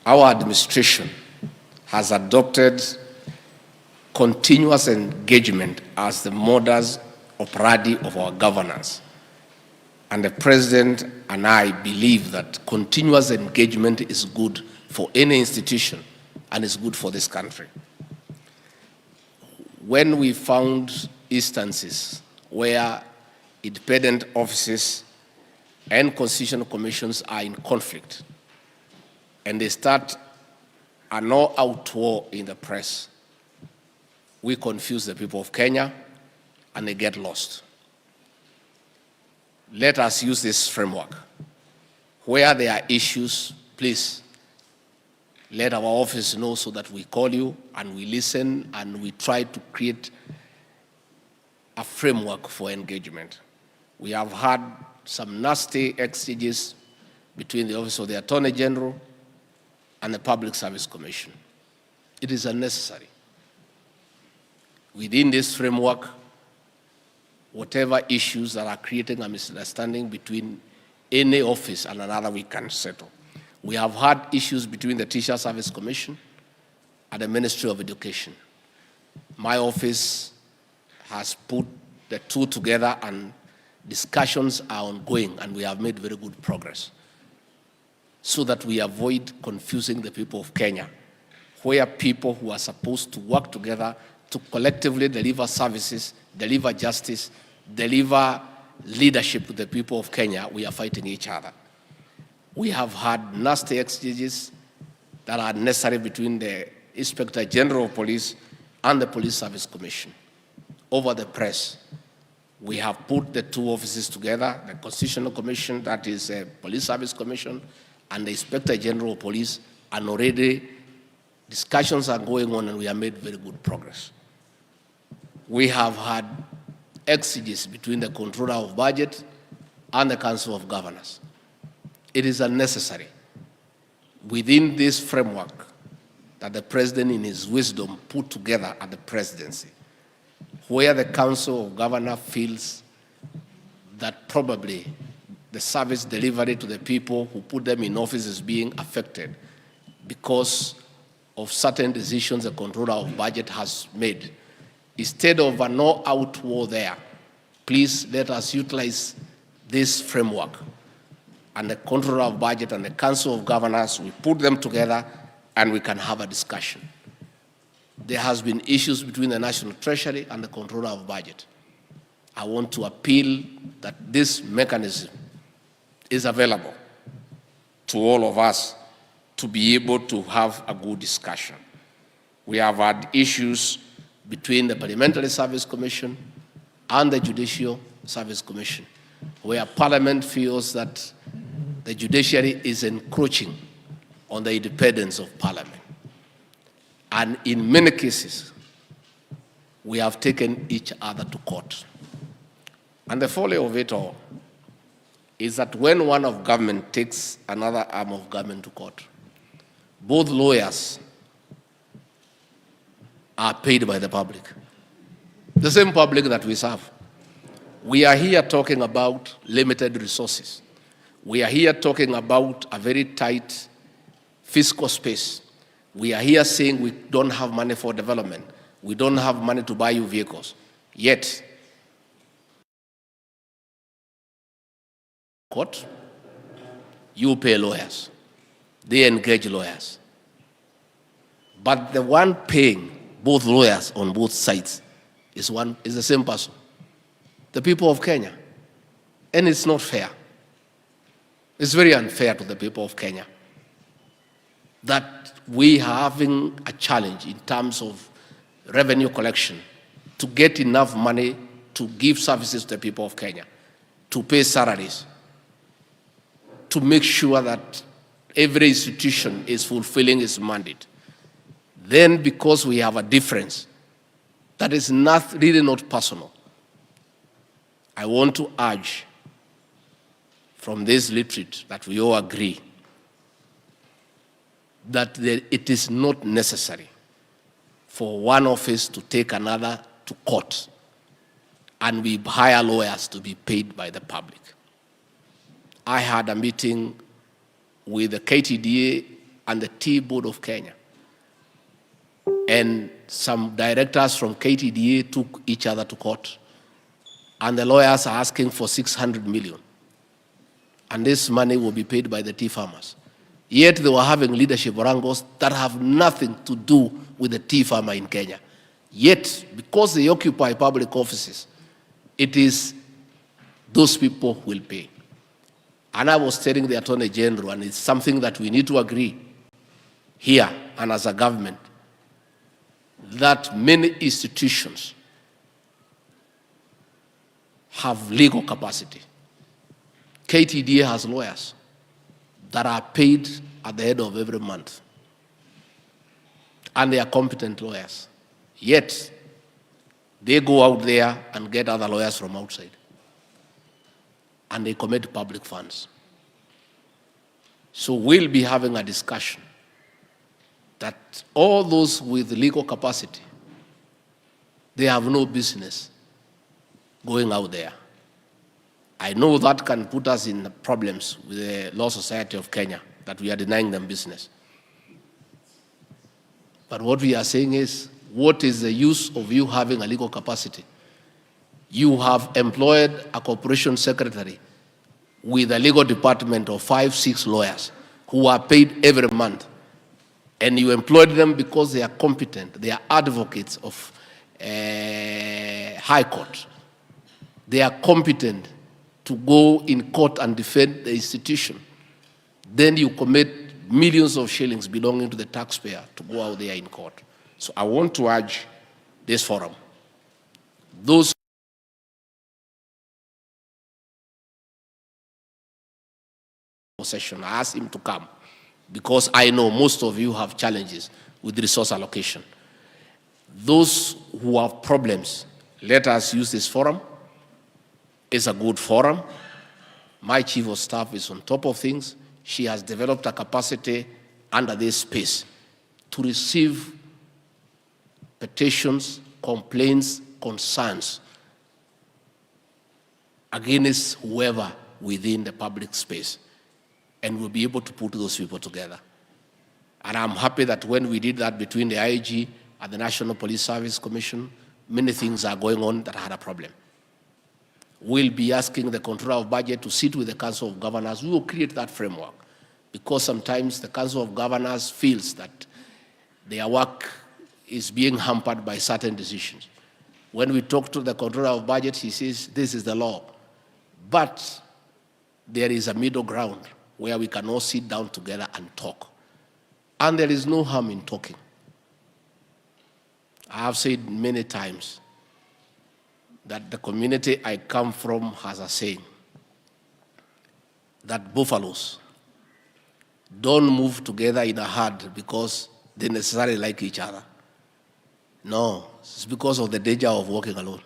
Our administration has adopted continuous engagement as the modus operandi of our governance. And the President and I believe that continuous engagement is good for any institution and is good for this country. When we found instances where independent offices and constitutional commissions are in conflict and they start an all-out war in the press, we confuse the people of Kenya and they get lost. Let us use this framework. Where there are issues, please let our office know so that we call you and we listen and we try to create a framework for engagement. We have had some nasty exchanges between the Office of the Attorney General and the Public Service Commission. It is unnecessary. Within this framework, whatever issues that are creating a misunderstanding between any office and another, we can settle. We have had issues between the Teacher Service Commission and the Ministry of Education. My office has put the two together and discussions are ongoing and we have made very good progress so that we avoid confusing the people of Kenya, where people who are supposed to work together to collectively deliver services deliver justice, deliver leadership to the people of Kenya, we are fighting each other. We have had nasty exchanges that are necessary between the Inspector General of Police and the Police Service Commission over the press. We have put the two offices together, the Constitutional Commission, that is a Police Service Commission, and the Inspector General of Police, and already discussions are going on and we have made very good progress. We have had exchanges between the Controller of Budget and the Council of Governors. It is unnecessary within this framework that the President in his wisdom put together at the presidency, where the Council of Governors feels that probably the service delivery to the people who put them in office is being affected because of certain decisions the Controller of Budget has made. Instead of an all-out war there, please let us utilize this framework. And the Controller of Budget and the Council of Governors, we put them together and we can have a discussion. There has been issues between the National Treasury and the Controller of Budget. I want to appeal that this mechanism is available to all of us to be able to have a good discussion. We have had issues between the Parliamentary Service Commission and the Judicial Service Commission, where Parliament feels that the judiciary is encroaching on the independence of Parliament. And in many cases, we have taken each other to court. And the folly of it all is that when one of government takes another arm of government to court, both lawyers are paid by the public, the same public that we serve. We are here talking about limited resources. We are here talking about a very tight fiscal space. We are here saying we don't have money for development. We don't have money to buy you vehicles. Yet, court, you pay lawyers. They engage lawyers. But the one paying both lawyers on both sides is the same person, the people of Kenya. And it's not fair. It's very unfair to the people of Kenya that we are having a challenge in terms of revenue collection to get enough money to give services to the people of Kenya, to pay salaries, to make sure that every institution is fulfilling its mandate. Then, because we have a difference that is really not personal, I want to urge from this retreat that we all agree that it is not necessary for one office to take another to court and we hire lawyers to be paid by the public. I had a meeting with the KTDA and the Tea Board of Kenya, and some directors from KTDA took each other to court, and the lawyers are asking for 600 million. And this money will be paid by the tea farmers. Yet they were having leadership wrangles that have nothing to do with the tea farmer in Kenya. Yet, because they occupy public offices, it is those people who will pay. And I was telling the Attorney General, and it's something that we need to agree here and as a government, that many institutions have legal capacity. KTDA has lawyers that are paid at the end of every month. And they are competent lawyers. Yet, they go out there and get other lawyers from outside. And they commit public funds. So we'll be having a discussion that all those with legal capacity, they have no business going out there. I know that can put us in problems with the Law Society of Kenya, that we are denying them business. But what we are saying is, what is the use of you having a legal capacity? You have employed a corporation secretary with a legal department of 5, 6 lawyers who are paid every month. And you employed them because they are competent, they are advocates of High Court. They are competent to go in court and defend the institution. Then you commit millions of shillings belonging to the taxpayer to go out there in court. So I want to urge this forum, those session, I asked him to come because I know most of you have challenges with resource allocation. Those who have problems, let us use this forum. It's a good forum. My chief of staff is on top of things. She has developed a capacity under this space to receive petitions, complaints, concerns against whoever within the public space. And we'll be able to put those people together. And I'm happy that when we did that between the IG and the National Police Service Commission, many things are going on that had a problem. We'll be asking the Controller of Budget to sit with the Council of Governors. We will create that framework because sometimes the Council of Governors feels that their work is being hampered by certain decisions. When we talk to the Controller of Budget, he says, this is the law. But there is a middle ground where we can all sit down together and talk. And there is no harm in talking. I have said many times that the community I come from has a saying that buffaloes don't move together in a herd because they necessarily like each other. No, it's because of the danger of walking alone.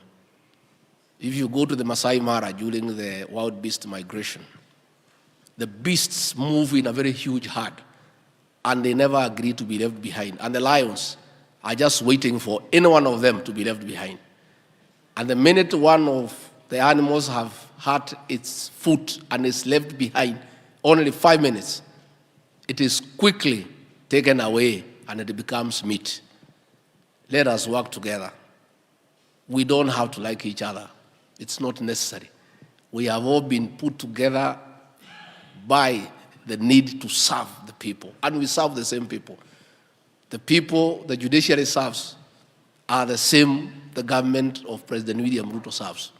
If you go to the Masai Mara during the wild beast migration, the beasts move in a very huge herd, and they never agree to be left behind. And the lions are just waiting for any one of them to be left behind. And the minute one of the animals have hurt its foot and is left behind, only 5 minutes, it is quickly taken away and it becomes meat. Let us work together. We don't have to like each other. It's not necessary. We have all been put together by the need to serve the people. And we serve the same people. The people the judiciary serves are the same the government of President William Ruto serves.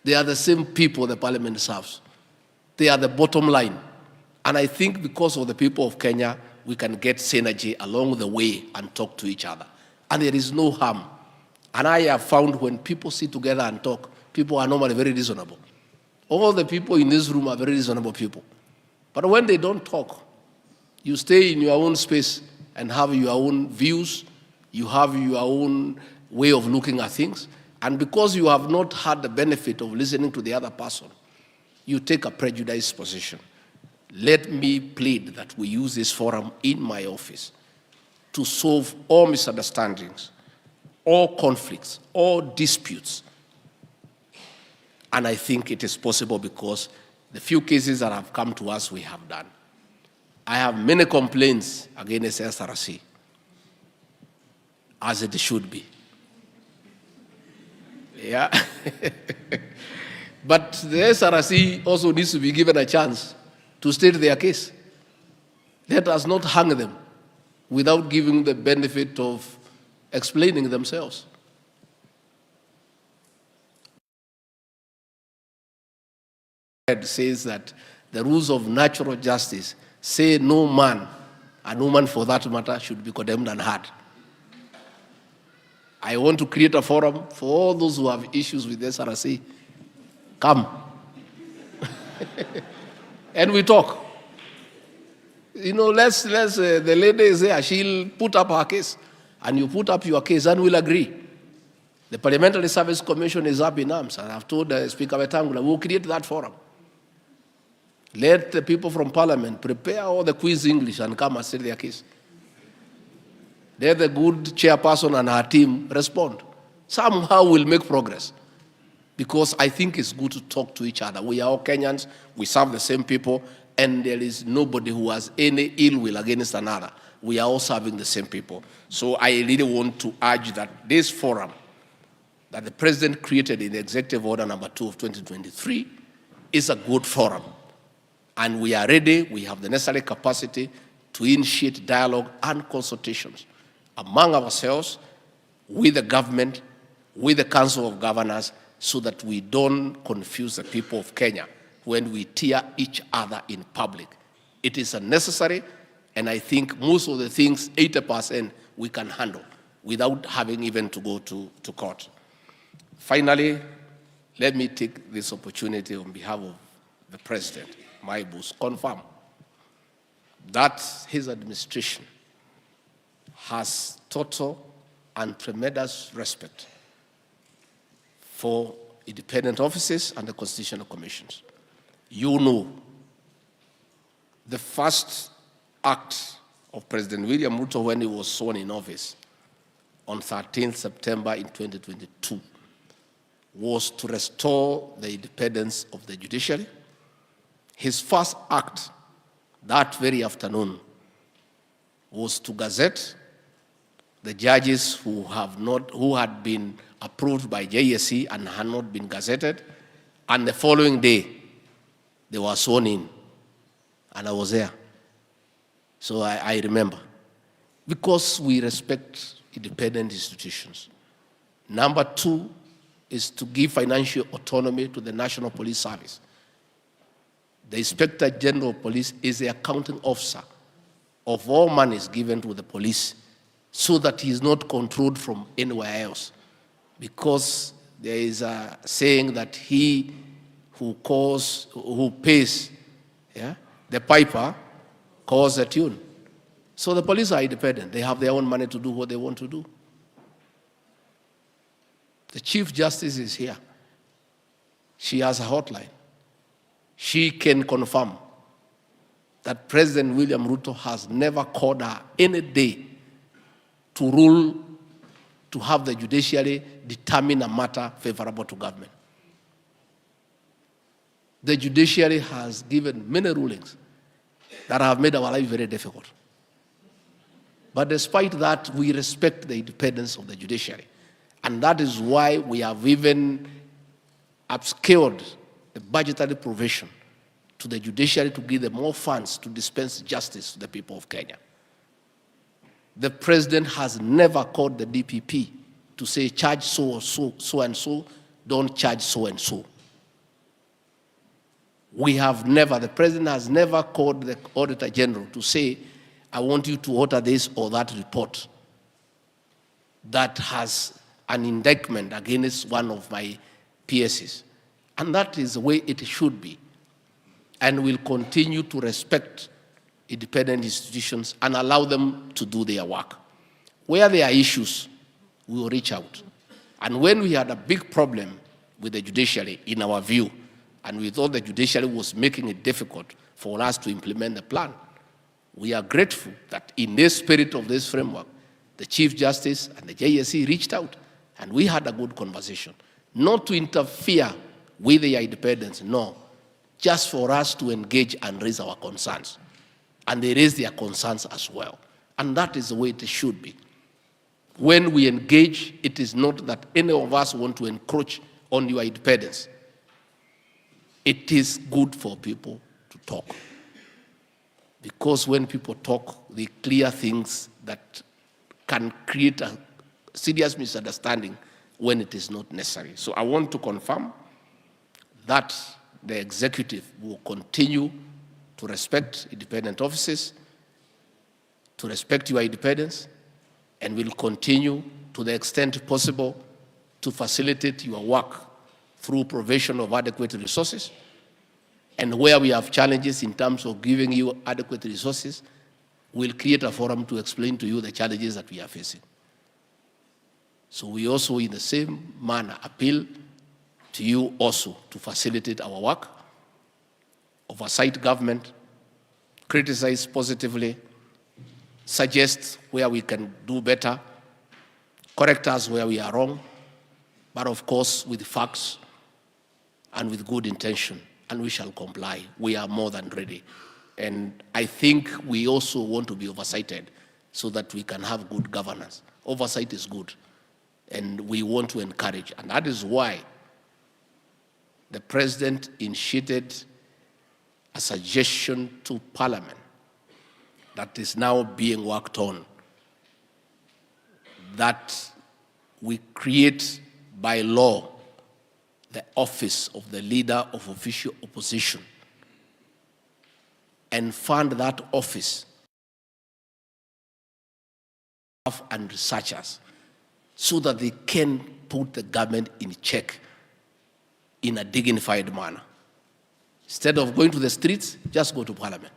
They are the same people the parliament serves. They are the bottom line. And I think because of the people of Kenya, we can get synergy along the way and talk to each other. And there is no harm. And I have found when people sit together and talk, people are normally very reasonable. All the people in this room are very reasonable people. But when they don't talk, you stay in your own space and have your own views, you have your own way of looking at things, and because you have not had the benefit of listening to the other person, you take a prejudiced position. Let me plead that we use this forum in my office to solve all misunderstandings, all conflicts, all disputes. And I think it is possible because the few cases that have come to us, we have done. I have many complaints against SRC, as it should be. Yeah. But the SRC also needs to be given a chance to state their case. Let us not hang them without giving the benefit of explaining themselves. It says that the rules of natural justice say no man, and no man for that matter, should be condemned and hurt. I want to create a forum for all those who have issues with SRC. Come. And we talk. You know, the lady is there, she'll put up her case, and you put up your case, and we'll agree. The Parliamentary Service Commission is up in arms, and I've told Speaker Wetangula, we'll create that forum. Let the people from Parliament prepare all the quiz English and come and state their case. Let the good chairperson and her team respond. Somehow we'll make progress. Because I think it's good to talk to each other. We are all Kenyans, we serve the same people, and there is nobody who has any ill will against another. We are all serving the same people. So I really want to urge that this forum that the President created in the Executive Order number 2 of 2023 is a good forum. And we are ready, we have the necessary capacity to initiate dialogue and consultations among ourselves, with the government, with the Council of Governors so that we don't confuse the people of Kenya when we tear each other in public. It is unnecessary, and I think most of the things, 80%, we can handle without having even to go to court. Finally, let me take this opportunity on behalf of the President, my boss, confirm that his administration has total and tremendous respect for independent offices and the constitutional commissions. You know, the first act of President William Ruto when he was sworn in office on 13th September in 2022 was to restore the independence of the judiciary. His first act that very afternoon was to gazette the judges who had been approved by JSC and had not been gazetted, and the following day they were sworn in, and I was there. So I remember. Because we respect independent institutions. Number two is to give financial autonomy to the National Police Service. The Inspector General of Police is the accounting officer of all monies given to the police so that he is not controlled from anywhere else. Because there is a saying that he who pays the piper calls the tune. So the police are independent. They have their own money to do what they want to do. The Chief Justice is here. She has a hotline. She can confirm that President William Ruto has never called her any day to rule, to have the judiciary determine a matter favorable to government. The judiciary has given many rulings that have made our life very difficult. But despite that, we respect the independence of the judiciary. And that is why we have even upscaled the budgetary provision to the judiciary to give them more funds to dispense justice to the people of Kenya. The president has never called the DPP to say charge so and so, don't charge so and so. The president has never called the Auditor General to say, I want you to order this or that report that has an indictment against one of my PSs. And that is the way it should be. And we'll continue to respect independent institutions and allow them to do their work. Where there are issues, we will reach out. And when we had a big problem with the judiciary, in our view, and we thought the judiciary was making it difficult for us to implement the plan, we are grateful that in the spirit of this framework, the Chief Justice and the JSC reached out, and we had a good conversation. Not to interfere with their independence, no, just for us to engage and raise our concerns. And they raise their concerns as well. And that is the way it should be. When we engage, it is not that any of us want to encroach on your independence. It is good for people to talk. Because when people talk, they clear things that can create a serious misunderstanding when it is not necessary. So I want to confirm that the executive will continue to respect independent offices, to respect your independence, and will continue to the extent possible to facilitate your work through provision of adequate resources. And where we have challenges in terms of giving you adequate resources, we'll create a forum to explain to you the challenges that we are facing. So we also, in the same manner, appeal to you also to facilitate our work, oversight government, criticize positively, suggest where we can do better, correct us where we are wrong, but of course with facts and with good intention, and we shall comply. We are more than ready. And I think we also want to be oversighted so that we can have good governance. Oversight is good, and we want to encourage. And that is why the president initiated a suggestion to Parliament that is now being worked on, that we create by law the office of the leader of official opposition and fund that office and researchers so that they can put the government in check in a dignified manner. Instead of going to the streets, just go to Parliament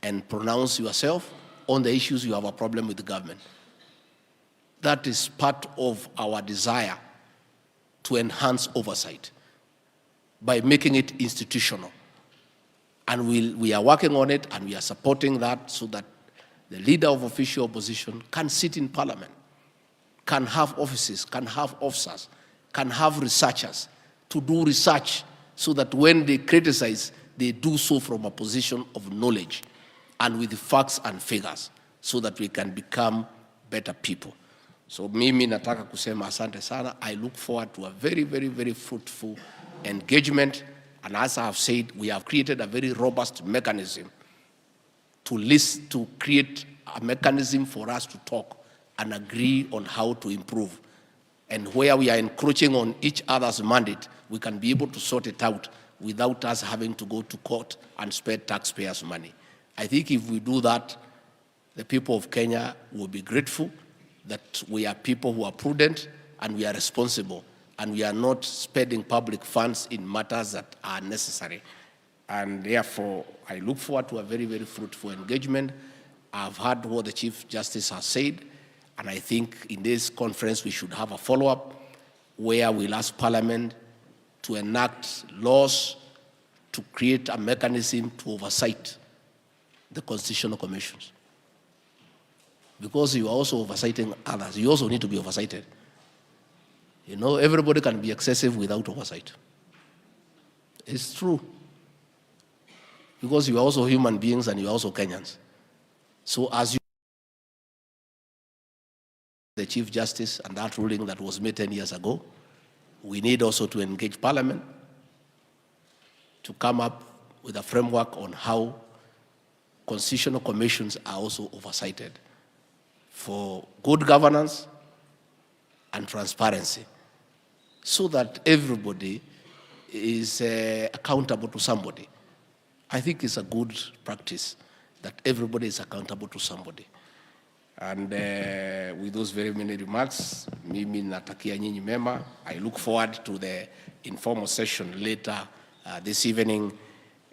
and pronounce yourself on the issues you have a problem with the government. That is part of our desire to enhance oversight by making it institutional. And we are working on it, and we are supporting that so that the leader of official opposition can sit in Parliament, can have offices, can have officers, can have researchers to do research so that when they criticize, they do so from a position of knowledge and with facts and figures so that we can become better people. So mimi nataka kusema asante sana. I look forward to a very, very, very fruitful engagement. And as I have said, we have created a very robust mechanism to create a mechanism for us to talk and agree on how to improve. And where we are encroaching on each other's mandate, we can be able to sort it out without us having to go to court and spend taxpayers' money. I think if we do that, the people of Kenya will be grateful that we are people who are prudent and we are responsible and we are not spending public funds in matters that are necessary. And therefore, I look forward to a very, very fruitful engagement. I've heard what the Chief Justice has said, and I think in this conference we should have a follow-up where we'll ask Parliament to enact laws to create a mechanism to oversight the constitutional commissions. Because you are also oversighting others, you also need to be oversighted. You know, everybody can be excessive without oversight. It's true. Because you are also human beings and you are also Kenyans. So as you, the Chief Justice and that ruling that was made 10 years ago, we need also to engage Parliament to come up with a framework on how constitutional commissions are also oversighted for good governance and transparency, so that everybody is accountable to somebody. I think it's a good practice that everybody is accountable to somebody. And with those very many remarks, mimi natakia nyinyi mema. I look forward to the informal session later this evening,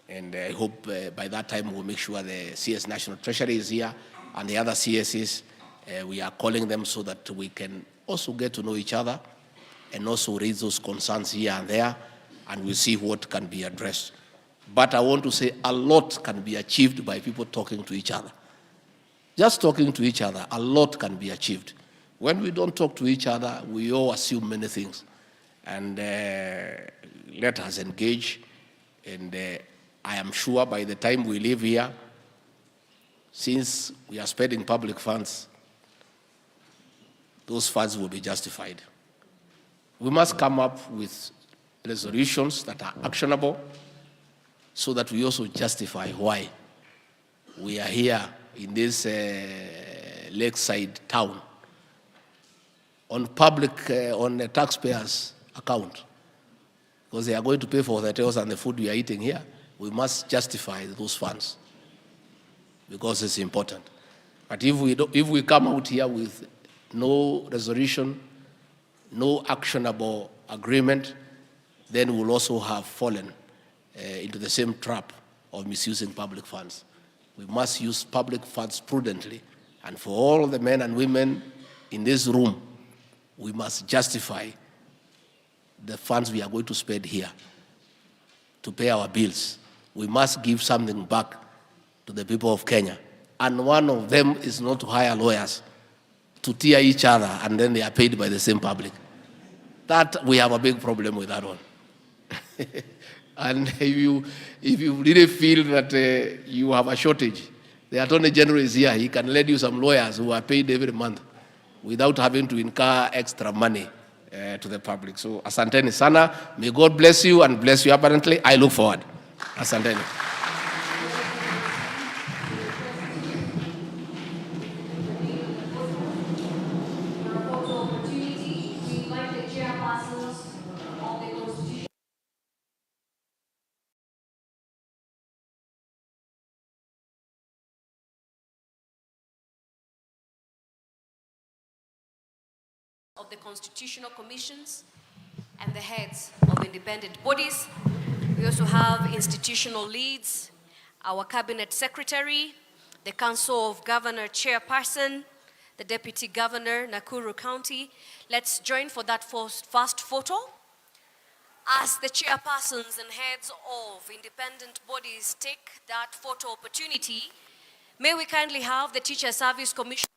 and I hope by that time we'll make sure the CS National Treasury is here and the other CSs. We are calling them so that we can also get to know each other and also raise those concerns here and there, and we'll see what can be addressed. But I want to say a lot can be achieved by people talking to each other. Just talking to each other, a lot can be achieved. When we don't talk to each other, we all assume many things. And let us engage. And I am sure by the time we leave here, since we are spending public funds, those funds will be justified. We must come up with resolutions that are actionable so that we also justify why we are here in this lakeside town on the taxpayers' account, because they are going to pay for the hotels and the food we are eating here. We must justify those funds because it's important. But if we come out here with no resolution, no actionable agreement, then we'll also have fallen into the same trap of misusing public funds. We must use public funds prudently. And for all the men and women in this room, we must justify the funds we are going to spend here to pay our bills. We must give something back to the people of Kenya. And one of them is not to hire lawyers to tear each other and then they are paid by the same public. That, we have a big problem with that one. And if you really feel that you have a shortage, the Attorney General is here. He can lend you some lawyers who are paid every month without having to incur extra money to the public. So, asanteni sana. May God bless you and bless you abundantly. I look forward. Asanteni. We'd like the chairperson of the constitutional commissions and the heads of independent bodies. We also have institutional leads, our cabinet secretary, the Council of Governor chairperson, the Deputy Governor, Nakuru County. Let's join for that first photo. As the chairpersons and heads of independent bodies take that photo opportunity, may we kindly have the Teacher Service Commission